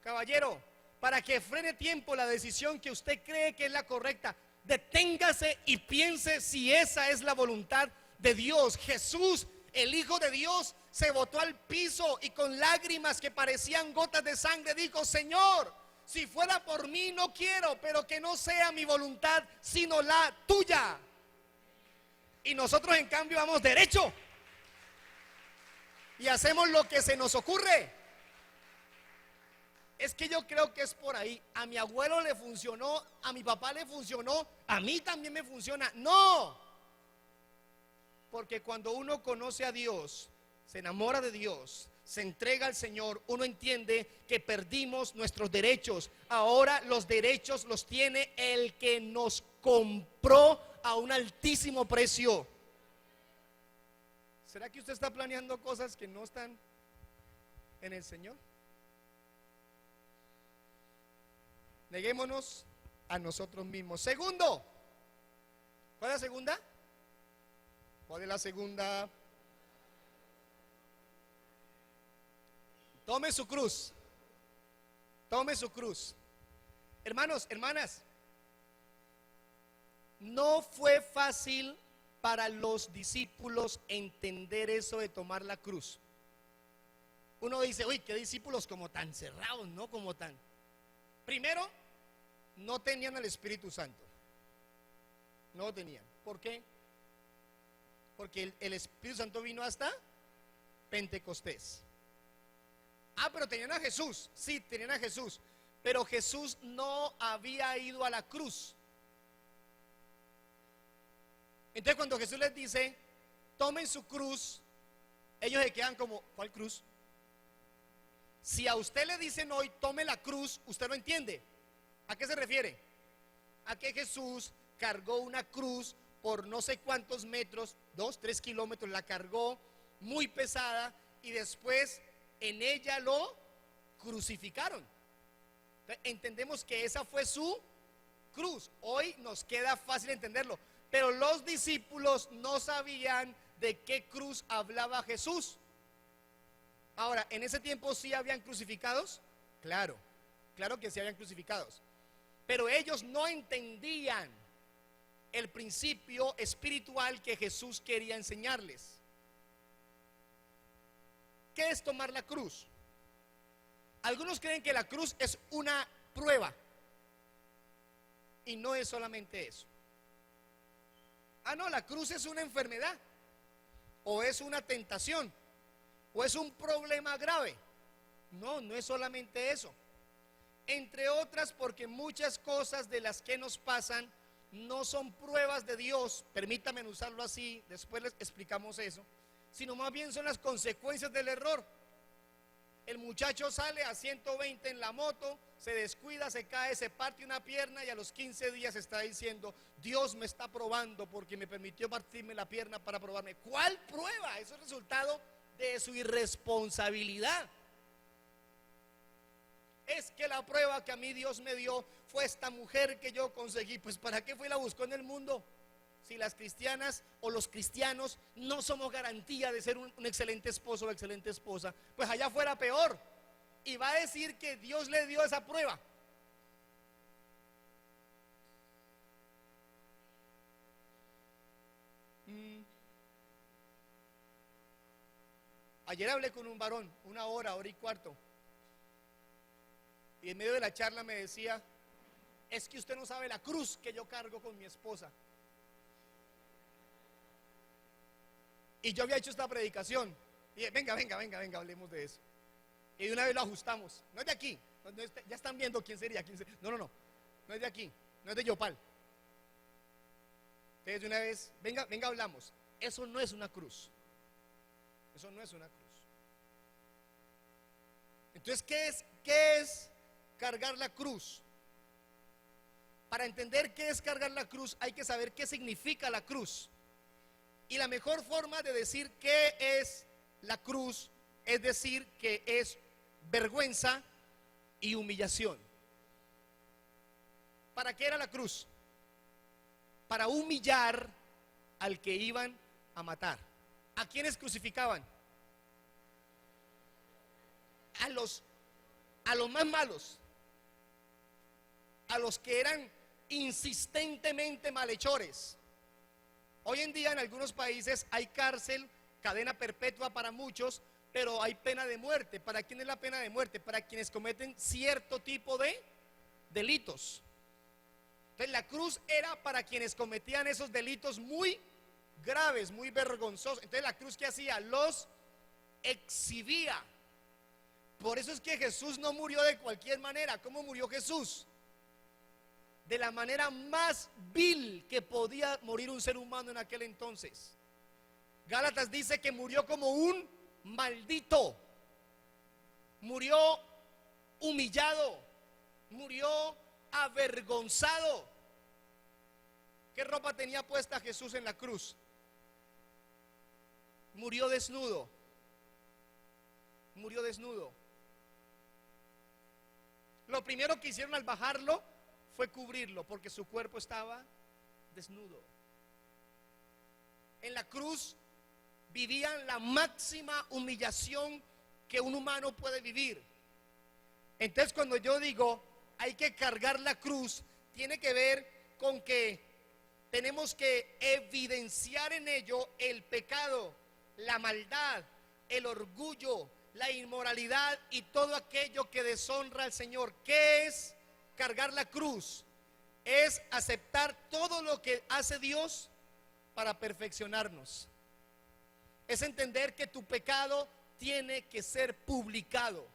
caballero, para que frene tiempo la decisión que usted cree que es la correcta. Deténgase y piense si esa es la voluntad de Dios. Jesús, el Hijo de Dios, se botó al piso y con lágrimas que parecían gotas de sangre dijo: Señor, si fuera por mí no quiero, pero que no sea mi voluntad sino la tuya. Y nosotros en cambio vamos derecho y hacemos lo que se nos ocurre. Es que yo creo que es por ahí. A mi abuelo le funcionó, a mi papá le funcionó, a mí también me funciona. No, porque cuando uno conoce a Dios, se enamora de Dios, se entrega al Señor, uno entiende que perdimos nuestros derechos. Ahora los derechos los tiene el que nos compró a un altísimo precio. ¿Será que usted está planeando cosas que no están en el Señor? Neguémonos a nosotros mismos. Segundo, ¿cuál es la segunda? ¿Cuál es la segunda? Tome su cruz. Tome su cruz. Hermanos, hermanas, no fue fácil para los discípulos entender eso de tomar la cruz. Uno dice: uy, qué discípulos como tan cerrados, ¿no? Como tan... Primero, no tenían al Espíritu Santo. No lo tenían. ¿Por qué? Porque el Espíritu Santo vino hasta Pentecostés. Pero tenían a Jesús. Sí, tenían a Jesús. Pero Jesús no había ido a la cruz. Entonces cuando Jesús les dice: tomen su cruz, ellos se quedan como: ¿cuál cruz? Si a usted le dicen hoy: tome la cruz, usted lo entiende. ¿A qué se refiere? A que Jesús cargó una cruz por no sé cuántos metros, 2, 3 kilómetros, la cargó muy pesada y después en ella lo crucificaron. Entonces, entendemos que esa fue su cruz. Hoy nos queda fácil entenderlo, pero los discípulos no sabían de qué cruz hablaba Jesús. Ahora, ¿en ese tiempo sí habían crucificados? Claro, claro que sí habían crucificados. Pero ellos no entendían el principio espiritual que Jesús quería enseñarles. ¿Qué es tomar la cruz? Algunos creen que la cruz es una prueba. Y no es solamente eso. No, la cruz es una enfermedad, o es una tentación, o es un problema grave. No, no es solamente eso. Entre otras, porque muchas cosas de las que nos pasan no son pruebas de Dios, permítanme usarlo así, después les explicamos eso, sino más bien son las consecuencias del error. El muchacho sale a 120 en la moto, se descuida, se cae, se parte una pierna y a los 15 días está diciendo: Dios me está probando porque me permitió partirme la pierna para probarme. ¿Cuál prueba? Eso es resultado de su irresponsabilidad. Es que la prueba que a mí Dios me dio fue esta mujer que yo conseguí. Pues ¿para qué fue y la buscó en el mundo? Si las cristianas o los cristianos no somos garantía de ser un excelente esposo o excelente esposa, pues allá fuera peor. Y va a decir que Dios le dio esa prueba. Ayer hablé con un varón, una hora y cuarto. Y en medio de la charla me decía: es que usted no sabe la cruz que yo cargo con mi esposa. Y yo había hecho esta predicación. Y dije: venga, hablemos de eso. Y de una vez lo ajustamos. No es de aquí. Ya están viendo quién sería. No, no es de aquí. No es de Yopal. Entonces de una vez, venga, hablamos. Eso no es una cruz. Eso no es una cruz. Entonces, ¿qué es cargar la cruz? Para entender qué es cargar la cruz, hay que saber qué significa la cruz. Y la mejor forma de decir qué es la cruz es decir que es vergüenza y humillación. ¿Para qué era la cruz? Para humillar al que iban a matar. ¿A quiénes crucificaban? A los más malos, a los que eran insistentemente malhechores. Hoy en día en algunos países hay cárcel, cadena perpetua para muchos, pero hay pena de muerte. ¿Para quién es la pena de muerte? Para quienes cometen cierto tipo de delitos. Entonces la cruz era para quienes cometían esos delitos muy graves, muy vergonzosos. Entonces la cruz, ¿qué hacía? Los exhibía. Por eso es que Jesús no murió de cualquier manera. ¿Cómo murió Jesús? De la manera más vil que podía morir un ser humano en aquel entonces. Gálatas dice que murió como un maldito, murió humillado, murió avergonzado. ¿Qué ropa tenía puesta Jesús en la cruz? Murió desnudo. Murió desnudo. Lo primero que hicieron al bajarlo fue cubrirlo, porque su cuerpo estaba desnudo. En la cruz vivían la máxima humillación que un humano puede vivir. Entonces, cuando yo digo hay que cargar la cruz, tiene que ver con que tenemos que evidenciar en ello el pecado, la maldad, el orgullo, la inmoralidad y todo aquello que deshonra al Señor. ¿Qué es cargar la cruz? Es aceptar todo lo que hace Dios para perfeccionarnos. Es entender que tu pecado tiene que ser publicado.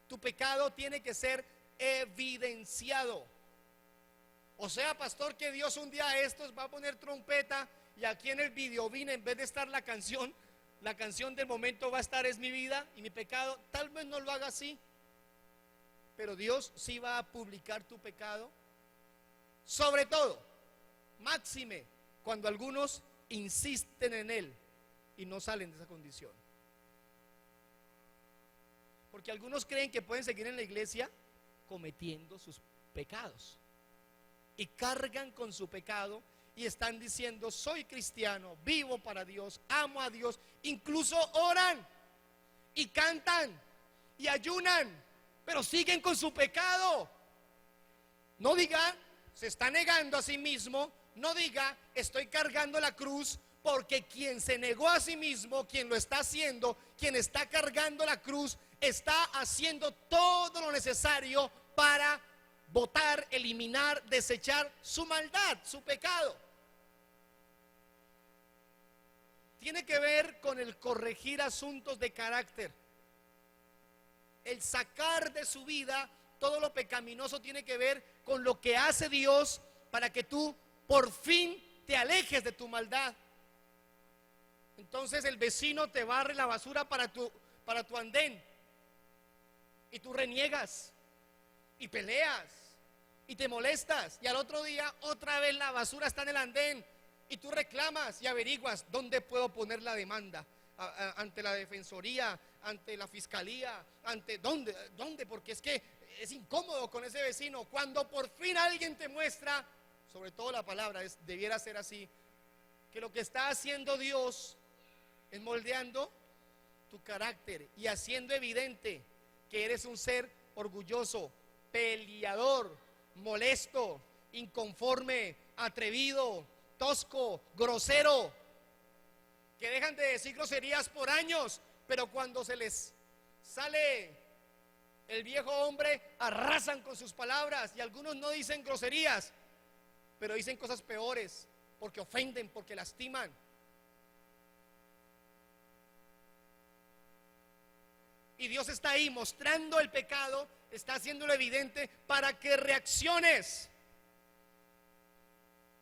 Tu pecado tiene que ser evidenciado. O sea, pastor, que Dios un día a estos va a poner trompeta y aquí en el videobeam, en vez de estar la canción del momento va a estar Es mi vida y mi pecado. Tal vez no lo haga así, pero Dios sí va a publicar tu pecado. Sobre todo, máxime, cuando algunos insisten en él y no salen de esa condición. Porque algunos creen que pueden seguir en la iglesia cometiendo sus pecados y cargan con su pecado y están diciendo: soy cristiano, vivo para Dios, amo a Dios. Incluso oran y cantan y ayunan, pero siguen con su pecado. No diga, se está negando a sí mismo. No diga, estoy cargando la cruz, porque quien se negó a sí mismo, quien lo está haciendo, quien está cargando la cruz, está haciendo todo lo necesario para botar, eliminar, desechar su maldad, su pecado. Tiene que ver con el corregir asuntos de carácter. El sacar de su vida todo lo pecaminoso tiene que ver con lo que hace Dios para que tú por fin te alejes de tu maldad. Entonces el vecino te barre la basura para tu andén y tú reniegas y peleas y te molestas, y al otro día otra vez la basura está en el andén y tú reclamas y averiguas dónde puedo poner la demanda, ante la defensoría, ante la fiscalía, ante dónde, porque es que es incómodo con ese vecino. Cuando por fin alguien te muestra, sobre todo la palabra debiera ser así, que lo que está haciendo Dios es moldeando tu carácter y haciendo evidente que eres un ser orgulloso, peleador, molesto, inconforme, atrevido, tosco, grosero, que dejan de decir groserías por años, pero cuando se les sale el viejo hombre arrasan con sus palabras. Y algunos no dicen groserías, pero dicen cosas peores, porque ofenden, porque lastiman. Y Dios está ahí mostrando el pecado, está haciéndolo evidente para que reacciones.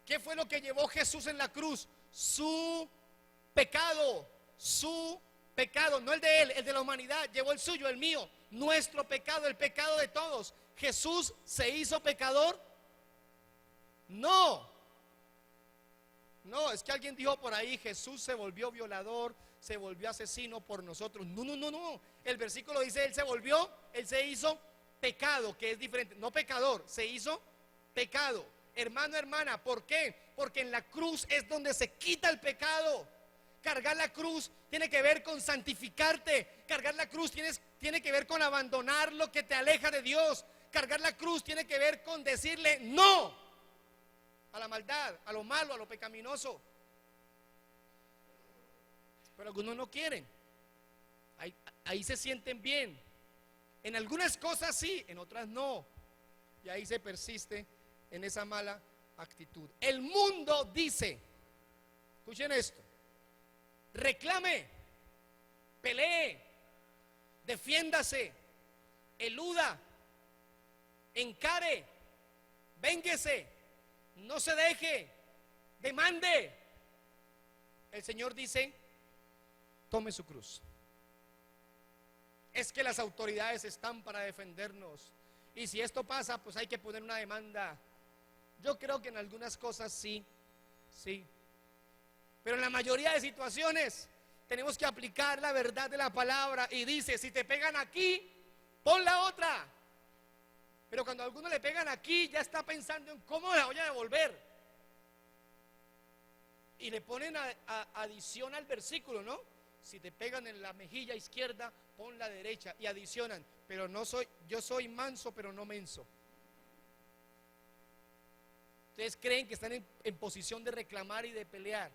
¿Qué fue lo que llevó Jesús en la cruz? Su pecado, no el de él, el de la humanidad. Llevó el suyo, el mío, nuestro pecado, el pecado de todos. ¿Jesús se hizo pecador? No, es que alguien dijo por ahí: Jesús se volvió violador, se volvió asesino por nosotros. No. El versículo dice: él se hizo pecado, que es diferente. No pecador, se hizo pecado. Hermano, hermana, ¿por qué? Porque en la cruz es donde se quita el pecado. Cargar la cruz tiene que ver con santificarte. Cargar la cruz tiene que ver con abandonar lo que te aleja de Dios. cargar la cruz tiene que ver con decirle no a la maldad, a lo malo, a lo pecaminoso. Pero algunos no quieren. Ahí se sienten bien. En algunas cosas sí, en otras no. Y ahí se persiste en esa mala actitud. El mundo dice, escuchen esto: reclame, pelee, defiéndase, eluda, encare, vénguese, no se deje, demande. El Señor dice: tome su cruz. Es que las autoridades están para defendernos, y si esto pasa, pues hay que poner una demanda. Yo creo que en algunas cosas sí, pero en la mayoría de situaciones tenemos que aplicar la verdad de la palabra, y dice: si te pegan aquí, pon la otra. Pero cuando a alguno le pegan aquí, ya está pensando en cómo la voy a devolver, y le ponen adición al versículo, ¿no? Si te pegan en la mejilla izquierda, pon la derecha, y adicionan: pero yo soy manso, pero no menso. Ustedes creen que están en posición de reclamar y de pelear,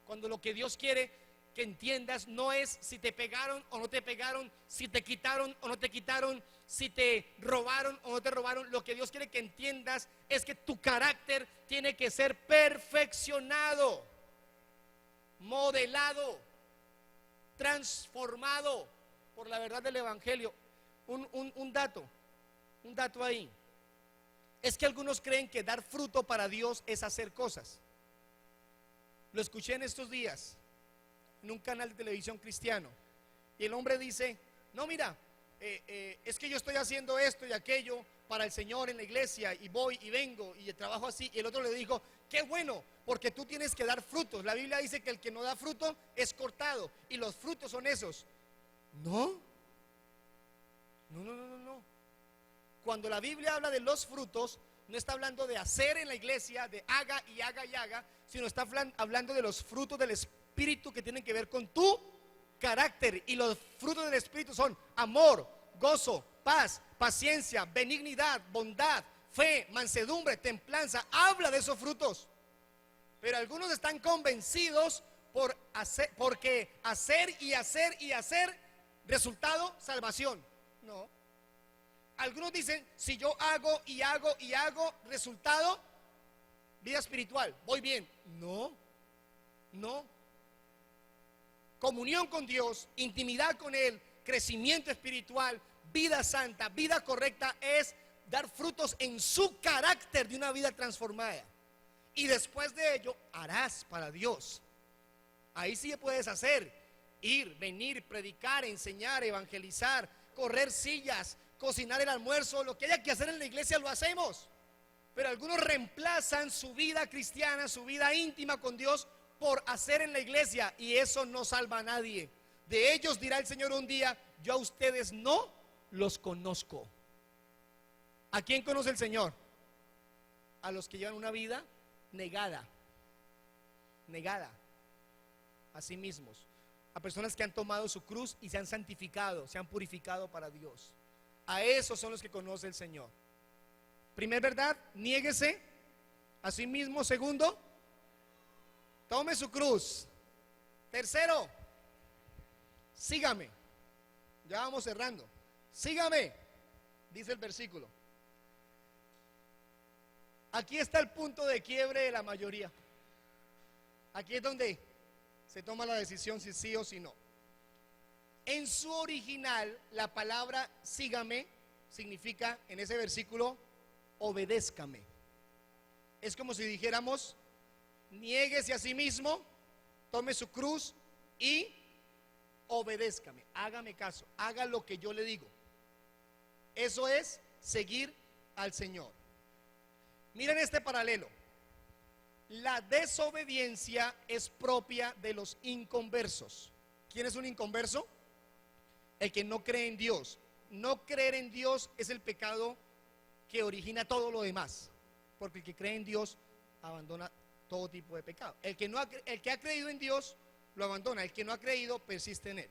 cuando lo que Dios quiere que entiendas no es si te pegaron o no te pegaron, si te quitaron o no te quitaron, si te robaron o no te robaron. Lo que Dios quiere que entiendas es que tu carácter tiene que ser perfeccionado, modelado, transformado por la verdad del Evangelio. Un dato ahí es que algunos creen que dar fruto para Dios es hacer cosas. Lo escuché en estos días en un canal de televisión cristiano, y el hombre dice: no, mira, es que yo estoy haciendo esto y aquello para el Señor en la iglesia, y voy y vengo y trabajo así. Y el otro le dijo: qué bueno, porque tú tienes que dar frutos. La Biblia dice que el que no da fruto es cortado, y los frutos son esos. No. Cuando la Biblia habla de los frutos, no está hablando de hacer en la iglesia, de haga y haga y haga, sino está hablando de los frutos del Espíritu, que tienen que ver con tu carácter. Y los frutos del Espíritu son amor, gozo, paz, paciencia, benignidad, bondad, fe, mansedumbre, templanza. Habla de esos frutos. Pero algunos están convencidos porque hacer y hacer y hacer, resultado, salvación. No. Algunos dicen: si yo hago y hago y hago, resultado, vida espiritual, voy bien. No. Comunión con Dios, intimidad con Él, crecimiento espiritual, vida santa, vida correcta, es dar frutos en su carácter de una vida transformada. Y después de ello harás para Dios. Ahí sí puedes hacer: ir, venir, predicar, enseñar, evangelizar, correr sillas, cocinar el almuerzo, lo que haya que hacer en la iglesia lo hacemos. Pero algunos reemplazan su vida cristiana, su vida íntima con Dios, por hacer en la iglesia, y eso no salva a nadie. De ellos dirá el Señor un día: yo a ustedes no los conozco. ¿A quién conoce el Señor? A los que llevan una vida negada a sí mismos, a personas que han tomado su cruz y se han santificado, se han purificado para Dios. A esos son los que conoce el Señor. Primer verdad: niéguese a sí mismo. Segundo, tome su cruz. Tercero, sígame. Ya vamos cerrando. Sígame, dice el versículo. Aquí está el punto de quiebre de la mayoría. Aquí es donde se toma la decisión si sí o si no. En su original, la palabra sígame significa, en ese versículo, obedézcame. Es como si dijéramos: niéguese a sí mismo, tome su cruz y obedézcame, hágame caso, haga lo que yo le digo. Eso es seguir al Señor. Miren este paralelo. La desobediencia es propia de los inconversos. ¿Quién es un inconverso? El que no cree en Dios. No creer en Dios es el pecado que origina todo lo demás, porque el que cree en Dios abandona todo tipo de pecado. El que ha creído en Dios lo abandona, el que no ha creído persiste en él.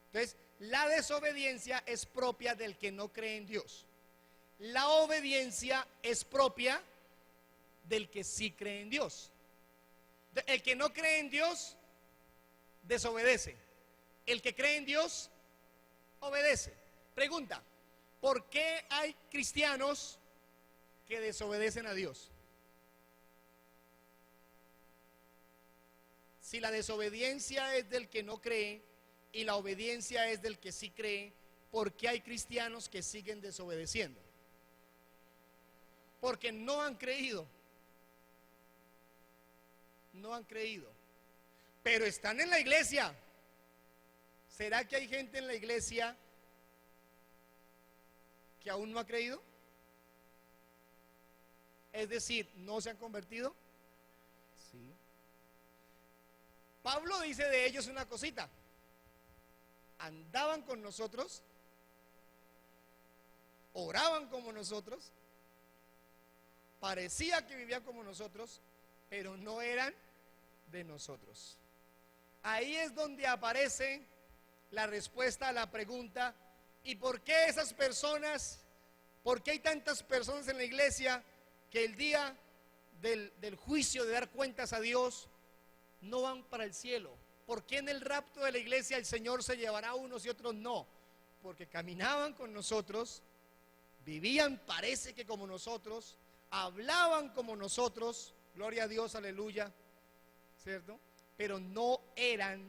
Entonces, la desobediencia es propia del que no cree en Dios. la obediencia es propia del que sí cree en Dios. El que no cree en Dios desobedece. El que cree en Dios obedece. Pregunta: ¿por qué hay cristianos que desobedecen a Dios? Si la desobediencia es del que no cree y la obediencia es del que sí cree, ¿por qué hay cristianos que siguen desobedeciendo? Porque no han creído. No han creído. Pero están en la iglesia. ¿Será que hay gente en la iglesia que aún no ha creído? Es decir, ¿no se han convertido? Sí. Pablo dice de ellos una cosita: andaban con nosotros, oraban como nosotros, parecía que vivían como nosotros, pero no eran de nosotros. Ahí es donde aparece la respuesta a la pregunta: ¿y por qué esas personas, por qué hay tantas personas en la iglesia que el día del juicio, de dar cuentas a Dios, no van para el cielo? ¿Por qué en el rapto de la iglesia el Señor se llevará a unos y otros no? Porque caminaban con nosotros, vivían, parece que como nosotros, hablaban como nosotros, gloria a Dios, aleluya, ¿cierto? Pero no eran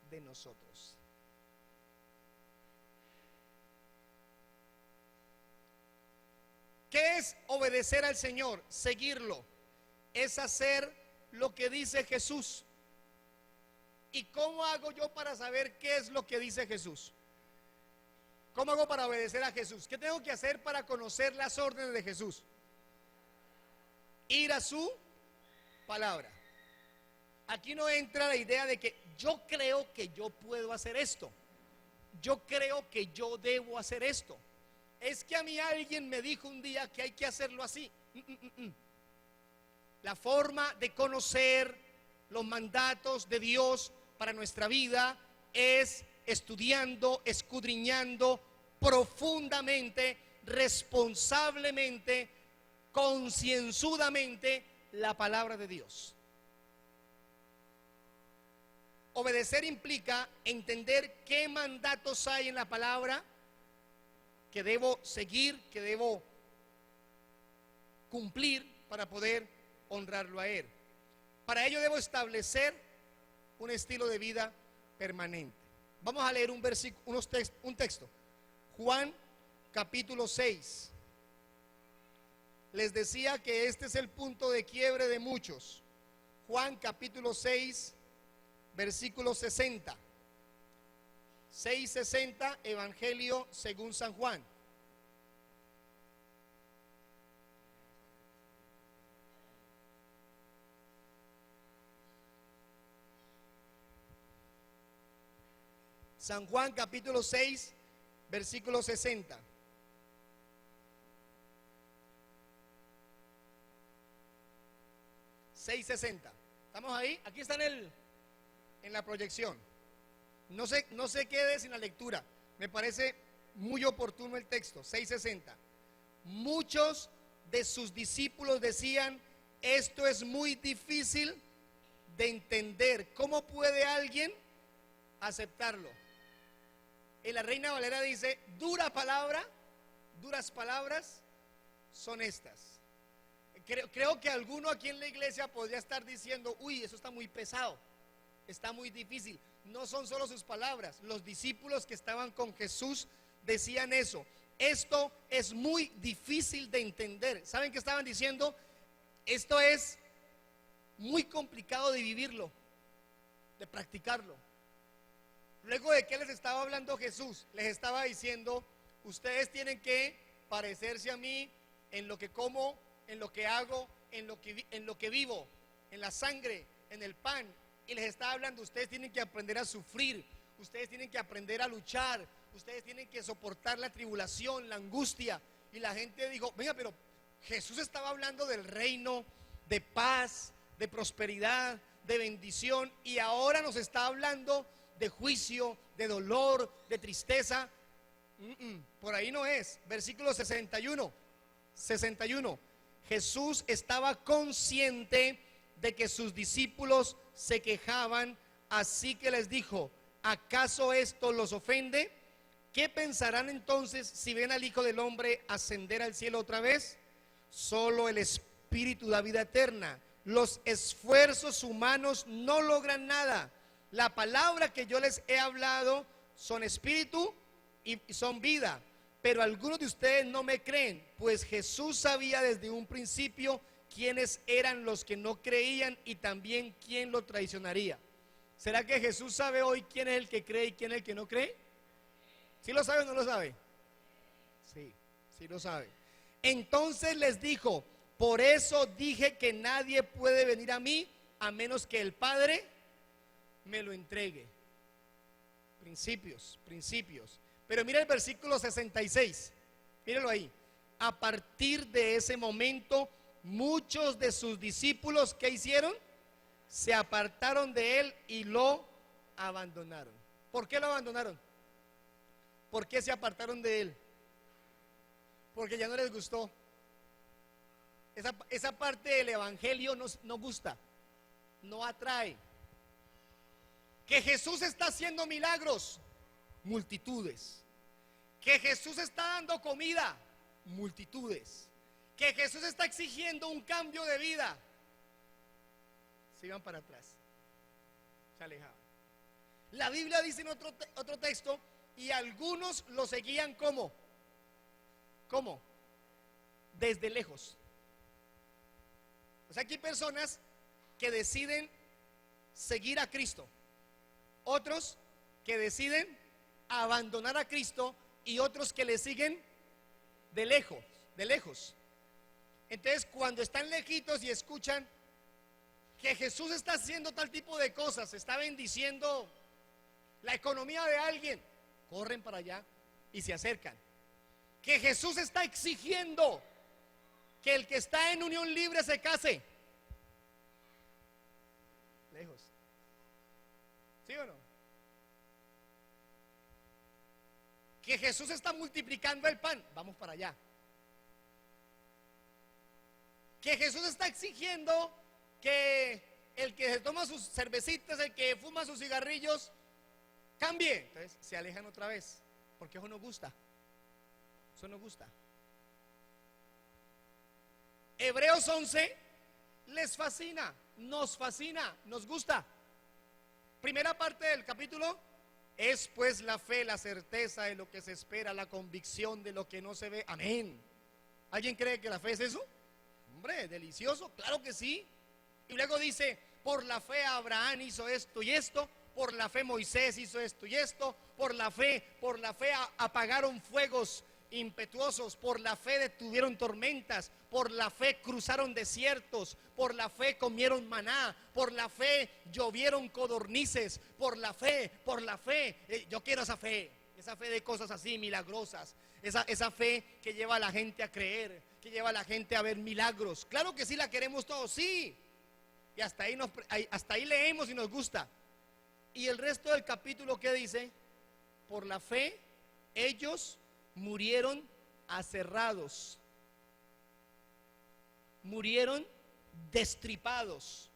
de nosotros. ¿Qué es obedecer al Señor? Seguirlo. Es hacer lo que dice Jesús. ¿Y cómo hago yo para saber qué es lo que dice Jesús? ¿Cómo hago para obedecer a Jesús? ¿Qué tengo que hacer para conocer las órdenes de Jesús? Ir a su palabra. Aquí no entra la idea de que yo creo que yo puedo hacer esto. Yo creo que yo debo hacer esto. Es que a mí alguien me dijo un día que hay que hacerlo así. La forma de conocer los mandatos de Dios para nuestra vida es estudiando, escudriñando profundamente, responsablemente, concienzudamente la palabra de Dios. Obedecer implica entender qué mandatos hay en la palabra que debo seguir, que debo cumplir para poder honrarlo a Él. Para ello debo establecer un estilo de vida permanente. Vamos a leer un texto. Juan capítulo 6. Les decía que este es el punto de quiebre de muchos. Juan capítulo 6, versículo 60. 6:60, Evangelio según San Juan. San Juan capítulo 6, versículo 60. $6.60. ¿Estamos ahí? Aquí está en la proyección. No se quede sin la lectura. Me parece muy oportuno el texto. 6:60. Muchos de sus discípulos decían: esto es muy difícil de entender. ¿Cómo puede alguien aceptarlo? En la Reina Valera dice: duras palabras son estas. Creo que alguno aquí en la iglesia podría estar diciendo: uy, eso está muy pesado, está muy difícil. No son solo sus palabras. Los discípulos que estaban con Jesús decían eso: esto es muy difícil de entender. ¿Saben qué estaban diciendo? Esto es muy complicado de vivirlo, de practicarlo. Luego de qué les estaba hablando Jesús, les estaba diciendo: ustedes tienen que parecerse a mí en lo que como, en lo que hago, en lo que vivo, en la sangre, en el pan. Y les estaba hablando: ustedes tienen que aprender a sufrir, ustedes tienen que aprender a luchar, ustedes tienen que soportar la tribulación, la angustia. Y la gente dijo: venga, pero Jesús estaba hablando del reino, de paz, de prosperidad, de bendición, y ahora nos está hablando de juicio, de dolor, de tristeza. Por ahí no es. Versículo 61. 61. Jesús estaba consciente de que sus discípulos se quejaban, así que les dijo: ¿acaso esto los ofende? ¿Qué pensarán entonces si ven al Hijo del Hombre ascender al cielo otra vez? Solo el Espíritu da vida eterna. Los esfuerzos humanos no logran nada. La palabra que yo les he hablado son espíritu y son vida. Pero algunos de ustedes no me creen, pues Jesús sabía desde un principio quiénes eran los que no creían y también quién lo traicionaría. ¿Será que Jesús sabe hoy quién es el que cree y quién es el que no cree? ¿Sí lo sabe o no lo sabe? Sí, sí lo sabe. Entonces les dijo: por eso dije que nadie puede venir a mí a menos que el Padre me lo entregue. Principios, principios. Pero mira el versículo 66, míralo ahí. A partir de ese momento, muchos de sus discípulos, ¿qué hicieron? Se apartaron de él y lo abandonaron. ¿Por qué lo abandonaron? ¿Por qué se apartaron de él? Porque ya no les gustó. Esa parte del evangelio no gusta, no atrae. Que Jesús está haciendo milagros, multitudes. Que Jesús está dando comida, multitudes. Que Jesús está exigiendo un cambio de vida, se iban para atrás, se alejaban. La Biblia dice en otro texto: y algunos lo seguían ¿cómo? ¿Cómo? Desde lejos. O sea, aquí hay personas que deciden seguir a Cristo, otros que deciden abandonar a Cristo y otros que le siguen de lejos, de lejos. Entonces, cuando están lejitos y escuchan que Jesús está haciendo tal tipo de cosas, está bendiciendo la economía de alguien, corren para allá y se acercan. Que Jesús está exigiendo que el que está en unión libre se case, lejos. ¿Sí o no? Que Jesús está multiplicando el pan, vamos para allá. Que Jesús está exigiendo que el que se toma sus cervecitas, el que fuma sus cigarrillos, cambie. Entonces se alejan otra vez, porque eso no gusta. Eso no gusta. Hebreos 11 les fascina, nos gusta. Primera parte del capítulo: es pues la fe, la certeza de lo que se espera, la convicción de lo que no se ve. Amén. ¿Alguien cree que la fe es eso? Hombre, delicioso, claro que sí. Y luego dice: por la fe Abraham hizo esto y esto, por la fe Moisés hizo esto y esto, por la fe apagaron fuegos impetuosos, por la fe detuvieron tormentas, por la fe cruzaron desiertos, por la fe comieron maná, por la fe llovieron codornices, por la fe, yo quiero esa fe de cosas así milagrosas, esa fe que lleva a la gente a creer, que lleva a la gente a ver milagros. Claro que sí la queremos todos, sí, y hasta ahí leemos y nos gusta. Y el resto del capítulo, ¿qué dice? Por la fe ellos murieron aserrados, murieron destripados,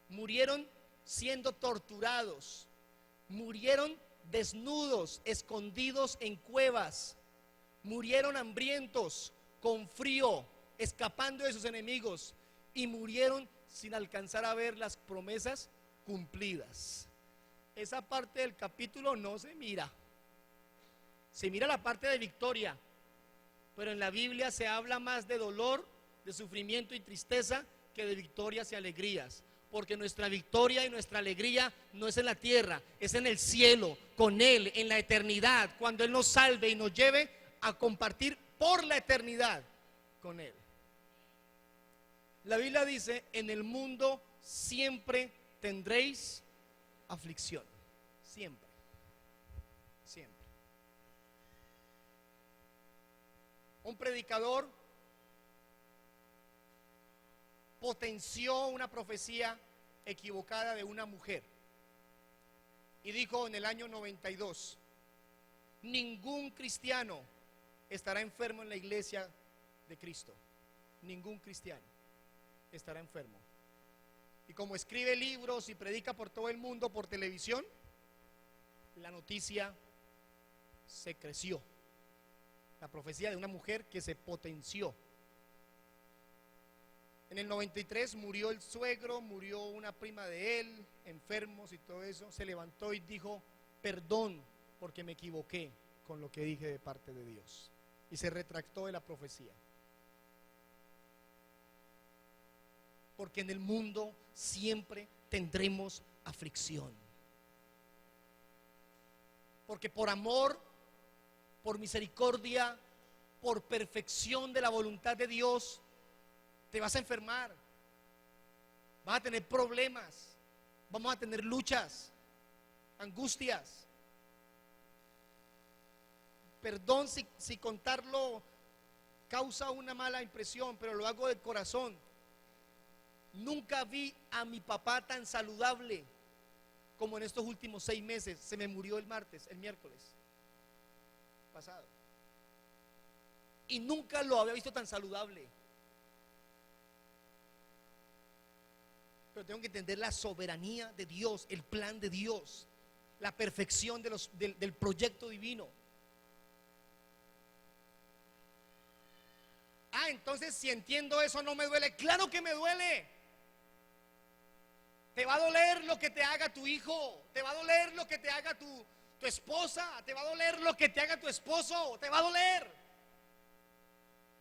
murieron siendo torturados, murieron desnudos, escondidos en cuevas, murieron hambrientos, con frío, escapando de sus enemigos, y murieron sin alcanzar a ver las promesas cumplidas. Esa parte del capítulo no se mira. Se mira la parte de victoria, pero en la Biblia se habla más de dolor, de sufrimiento y tristeza que de victorias y alegrías, porque nuestra victoria y nuestra alegría no es en la tierra, es en el cielo, con Él, en la eternidad, cuando Él nos salve y nos lleve a compartir por la eternidad con Él. La Biblia dice: en el mundo siempre tendréis aflicción, siempre, siempre. Un predicador potenció una profecía equivocada de una mujer y dijo en el año 92: ningún cristiano estará enfermo en la iglesia de Cristo. Ningún cristiano estará enfermo. Y como escribe libros y predica por todo el mundo por televisión, la noticia se creció. La profecía de una mujer que se potenció. En el 93 murió el suegro, murió una prima de él, enfermos y todo eso. Se levantó y dijo: perdón porque me equivoqué con lo que dije de parte de Dios. Y se retractó de la profecía. Porque en el mundo siempre tendremos aflicción. Porque por amor, por misericordia, por perfección de la voluntad de Dios, te vas a enfermar, vas a tener problemas, vamos a tener luchas, angustias. Perdón si contarlo causa una mala impresión, pero lo hago de corazón. Nunca vi a mi papá tan saludable como en estos últimos 6 meses. Se me murió el miércoles pasado. Y nunca lo había visto tan saludable. Pero tengo que entender la soberanía de Dios, el plan de Dios, la perfección del proyecto divino. Entonces si entiendo eso no me duele. Claro que me duele. Te va a doler lo que te haga tu hijo, te va a doler lo que te haga tu esposa, te va a doler lo que te haga tu esposo, te va a doler.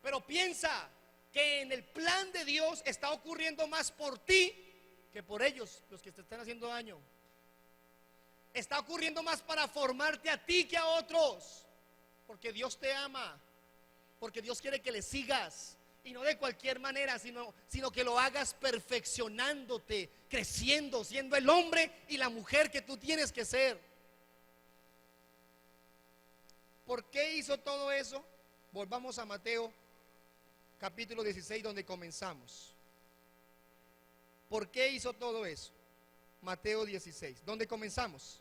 Pero piensa que en el plan de Dios está ocurriendo más por ti que por ellos, los que te están haciendo daño. Está ocurriendo más para formarte a ti que a otros, porque Dios te ama, porque Dios quiere que le sigas. Y no de cualquier manera, sino que lo hagas perfeccionándote, creciendo, siendo el hombre y la mujer que tú tienes que ser. ¿Por qué hizo todo eso? Volvamos a Mateo capítulo 16, donde comenzamos. ¿Por qué hizo todo eso? Mateo 16, ¿dónde comenzamos?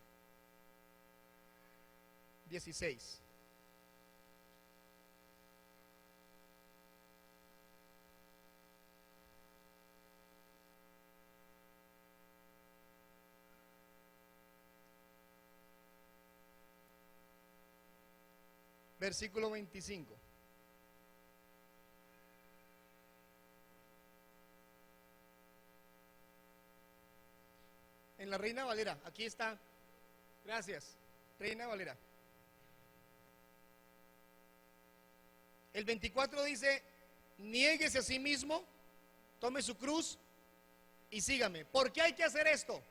16. Versículo 25. En la Reina Valera, aquí está. Gracias, Reina Valera. El 24 dice: niéguese a sí mismo, tome su cruz y sígame. ¿Por qué hay que hacer esto?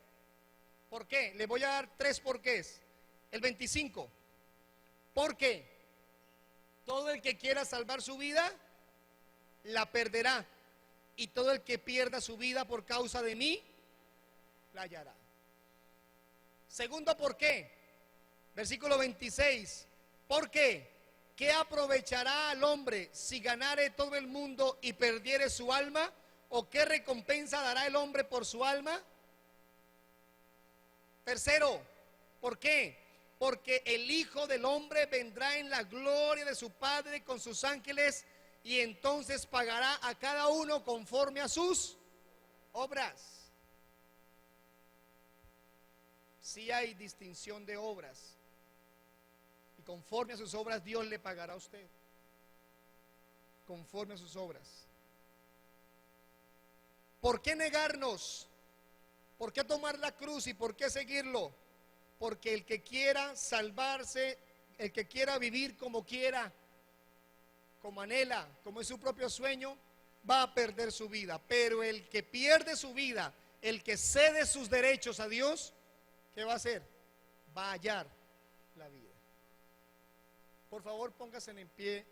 ¿Por qué? Le voy a dar 3 porqués. El 25, porque todo el que quiera salvar su vida la perderá, y todo el que pierda su vida por causa de mí la hallará. Segundo, ¿por qué? Versículo 26. ¿Por qué? ¿Qué aprovechará al hombre si ganare todo el mundo y perdiere su alma? ¿O qué recompensa dará el hombre por su alma? Tercero, ¿por qué? Porque el Hijo del Hombre vendrá en la gloria de su Padre con sus ángeles, y entonces pagará a cada uno conforme a sus obras. Si hay distinción de obras, y conforme a sus obras Dios le pagará a usted. Conforme a sus obras. ¿Por qué negarnos? ¿Por qué tomar la cruz y por qué seguirlo? Porque el que quiera salvarse, el que quiera vivir como quiera, como anhela, como es su propio sueño, va a perder su vida. Pero el que pierde su vida, el que cede sus derechos a Dios, ¿qué va a hacer? Va a hallar la vida. Por favor, póngase en pie.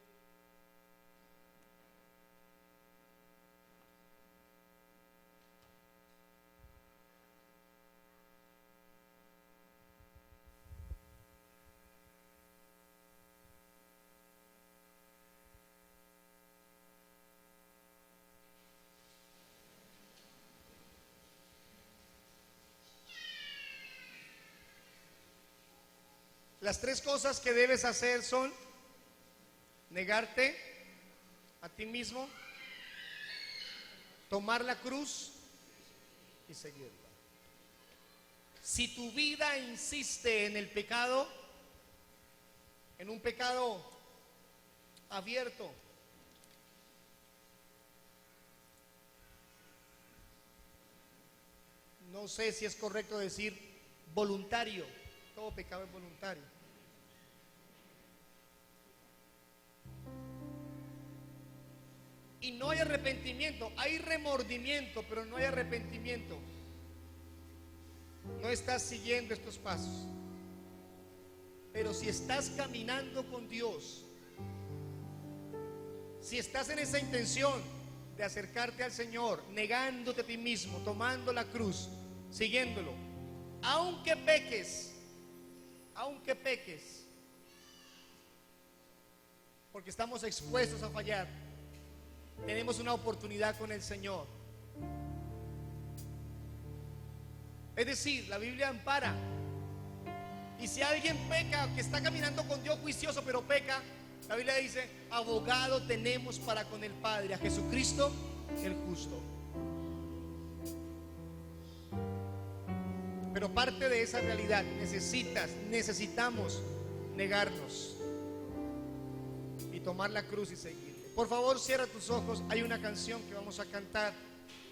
Las tres cosas que debes hacer son negarte a ti mismo, tomar la cruz y seguirla. Si tu vida insiste en el pecado, en un pecado abierto, no sé si es correcto decir voluntario, todo pecado es voluntario. Y no hay arrepentimiento, hay remordimiento, pero no hay arrepentimiento. No estás siguiendo estos pasos. Pero si estás caminando con Dios, si estás en esa intención de acercarte al Señor, negándote a ti mismo, tomando la cruz, siguiéndolo, aunque peques, porque estamos expuestos a fallar, tenemos una oportunidad con el Señor. Es decir, la Biblia ampara. Y si alguien peca, que está caminando con Dios juicioso, pero peca, la Biblia dice: abogado tenemos para con el Padre, a Jesucristo el justo. Pero parte de esa realidad necesitamos negarnos y tomar la cruz y seguirle. Por favor, cierra tus ojos. Hay una canción que vamos a cantar.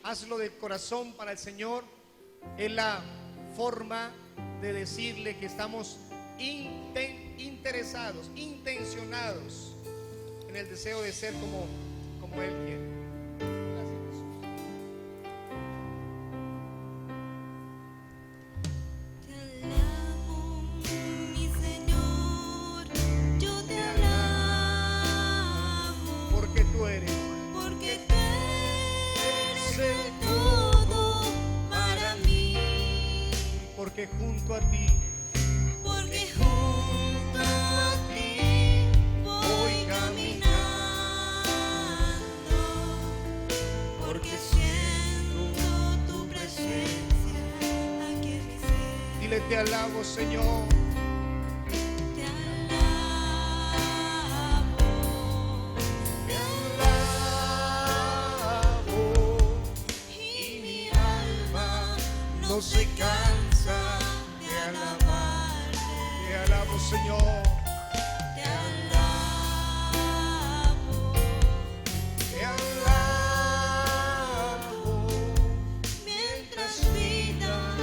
Hazlo de corazón para el Señor. Es la forma de decirle que estamos interesados, intencionados en el deseo de ser como Él quiere. Porque junto a ti voy caminando, porque siento tu presencia aquí en mi ser. Dile: te alabo, Señor. Te alabo, y mi alma no se cansa. Te alabo, Señor. Te alabo, mientras vida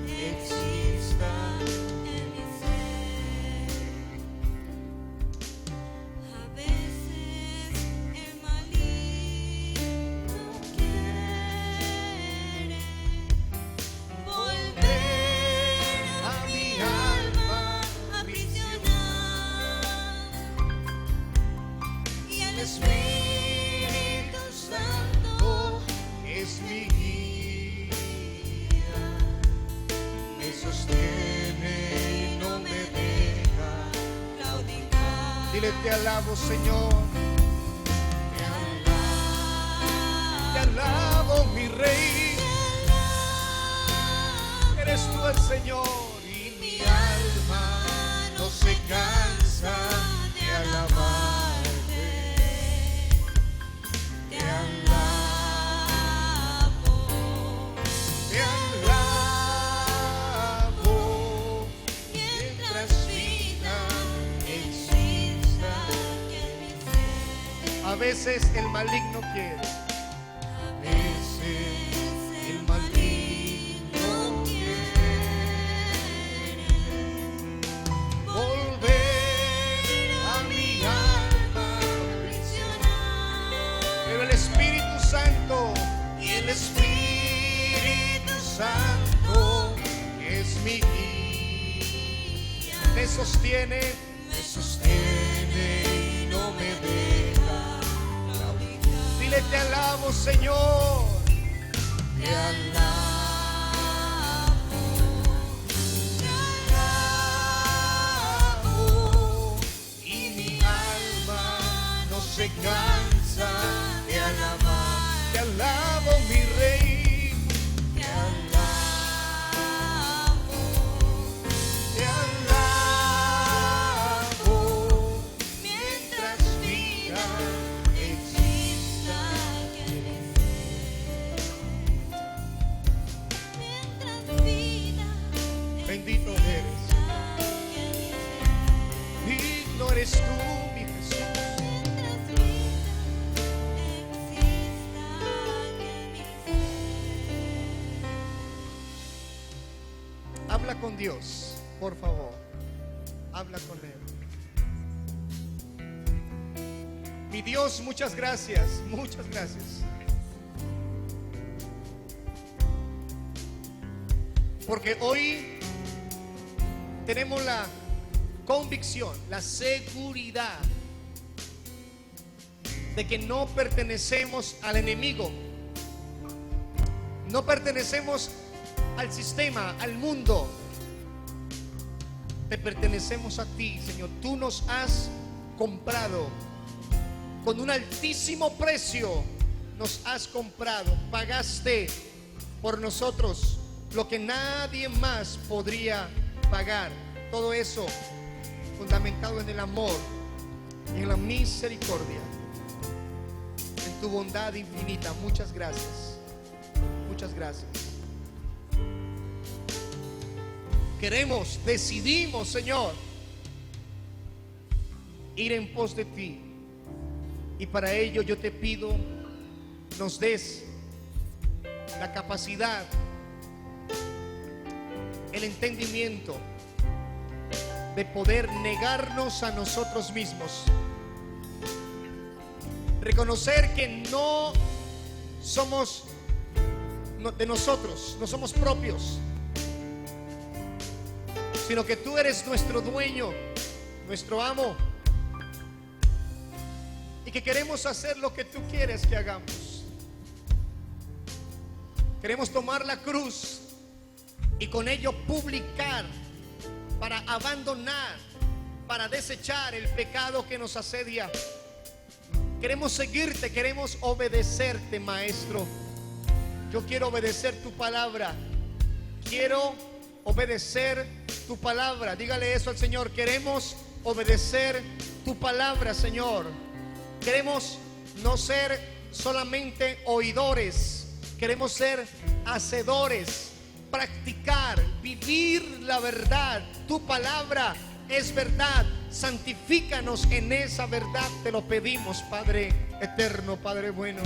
exista en mi ser. A veces el maligno quiere volver a mi alma aprisionar, y el Espíritu Santo es mi guía, me sostiene y no me deja claudicar. Dile: te alabo, Señor. Te alabo, mi Rey. Eres tú el Señor, y mi alma no se cansa de alabarte. Te alabo, mientras vida exista en mi ser. A veces el maligno quiere. A veces el maligno volver a mi alma aprisionar, pero el Espíritu Santo, y el Espíritu Santo es mi guía, me sostiene y no me deja claudicar. Dile: te alabo, Señor. Te alabo. Se cansa de alabar. Te alabo, mi Rey. Te alabo. Te alabo. eres tú, mi Jesús. Habla con Dios, por favor. Habla con Él. Mi Dios, muchas gracias, muchas gracias. Porque hoy tenemos la convicción, la seguridad de que no pertenecemos al enemigo. No pertenecemos al sistema, al mundo. Te pertenecemos a ti, Señor. Tú nos has comprado con un altísimo precio. Nos has comprado. Pagaste por nosotros lo que nadie más podría pagar. Todo eso fundamentado en el amor, en la misericordia, en tu bondad infinita. Muchas gracias. Muchas gracias. Decidimos, Señor, ir en pos de ti. Y para ello yo te pido, nos des la capacidad, el entendimiento de poder negarnos a nosotros mismos. Reconocer que no somos de nosotros, no somos propios, sino que tú eres nuestro dueño, nuestro amo, y que queremos hacer lo que tú quieres que hagamos. Queremos tomar la cruz y con ello publicar, para abandonar, para desechar el pecado que nos asedia. Queremos seguirte, queremos obedecerte, Maestro. Yo quiero obedecer tu palabra. Quiero obedecer tu palabra. Dígale eso al Señor. Queremos obedecer tu palabra, Señor. Queremos no ser solamente oidores. Queremos ser hacedores. Practicar, vivir la verdad. Tu palabra es verdad. Santifícanos en esa verdad. Te lo pedimos, Padre eterno, Padre bueno.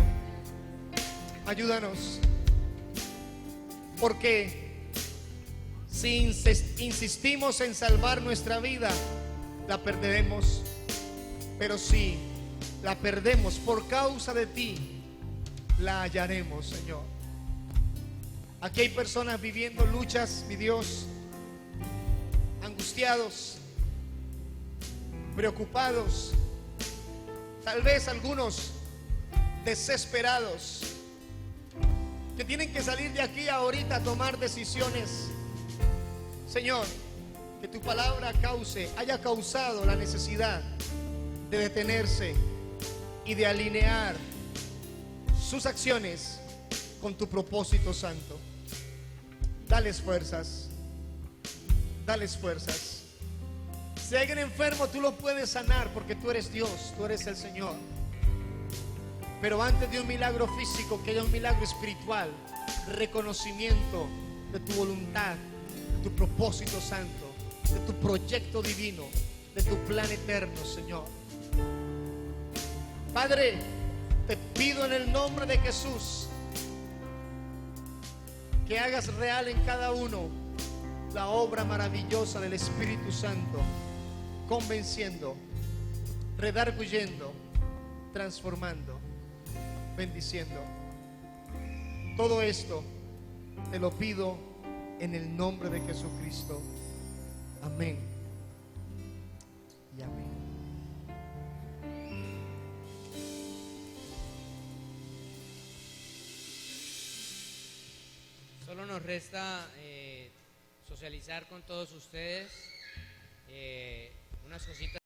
Ayúdanos. Porque si insistimos en salvar nuestra vida, la perderemos. Pero si la perdemos por causa de ti, la hallaremos, Señor. Aquí hay personas viviendo luchas, mi Dios, angustiados, preocupados, tal vez algunos desesperados, que tienen que salir de aquí ahorita a tomar decisiones. Señor, que tu palabra haya causado la necesidad de detenerse y de alinear sus acciones con tu propósito santo. Dales fuerzas, dales fuerzas. Si hay alguien enfermo, tú lo puedes sanar, porque tú eres Dios, tú eres el Señor. Pero antes de un milagro físico, que haya un milagro espiritual, reconocimiento de tu voluntad, de tu propósito santo, de tu proyecto divino, de tu plan eterno, Señor. Padre, te pido en el nombre de Jesús que hagas real en cada uno la obra maravillosa del Espíritu Santo, convenciendo, redarguyendo, transformando, bendiciendo. Todo esto te lo pido en el nombre de Jesucristo. Amén y amén. Solo nos resta socializar con todos ustedes unas cositas.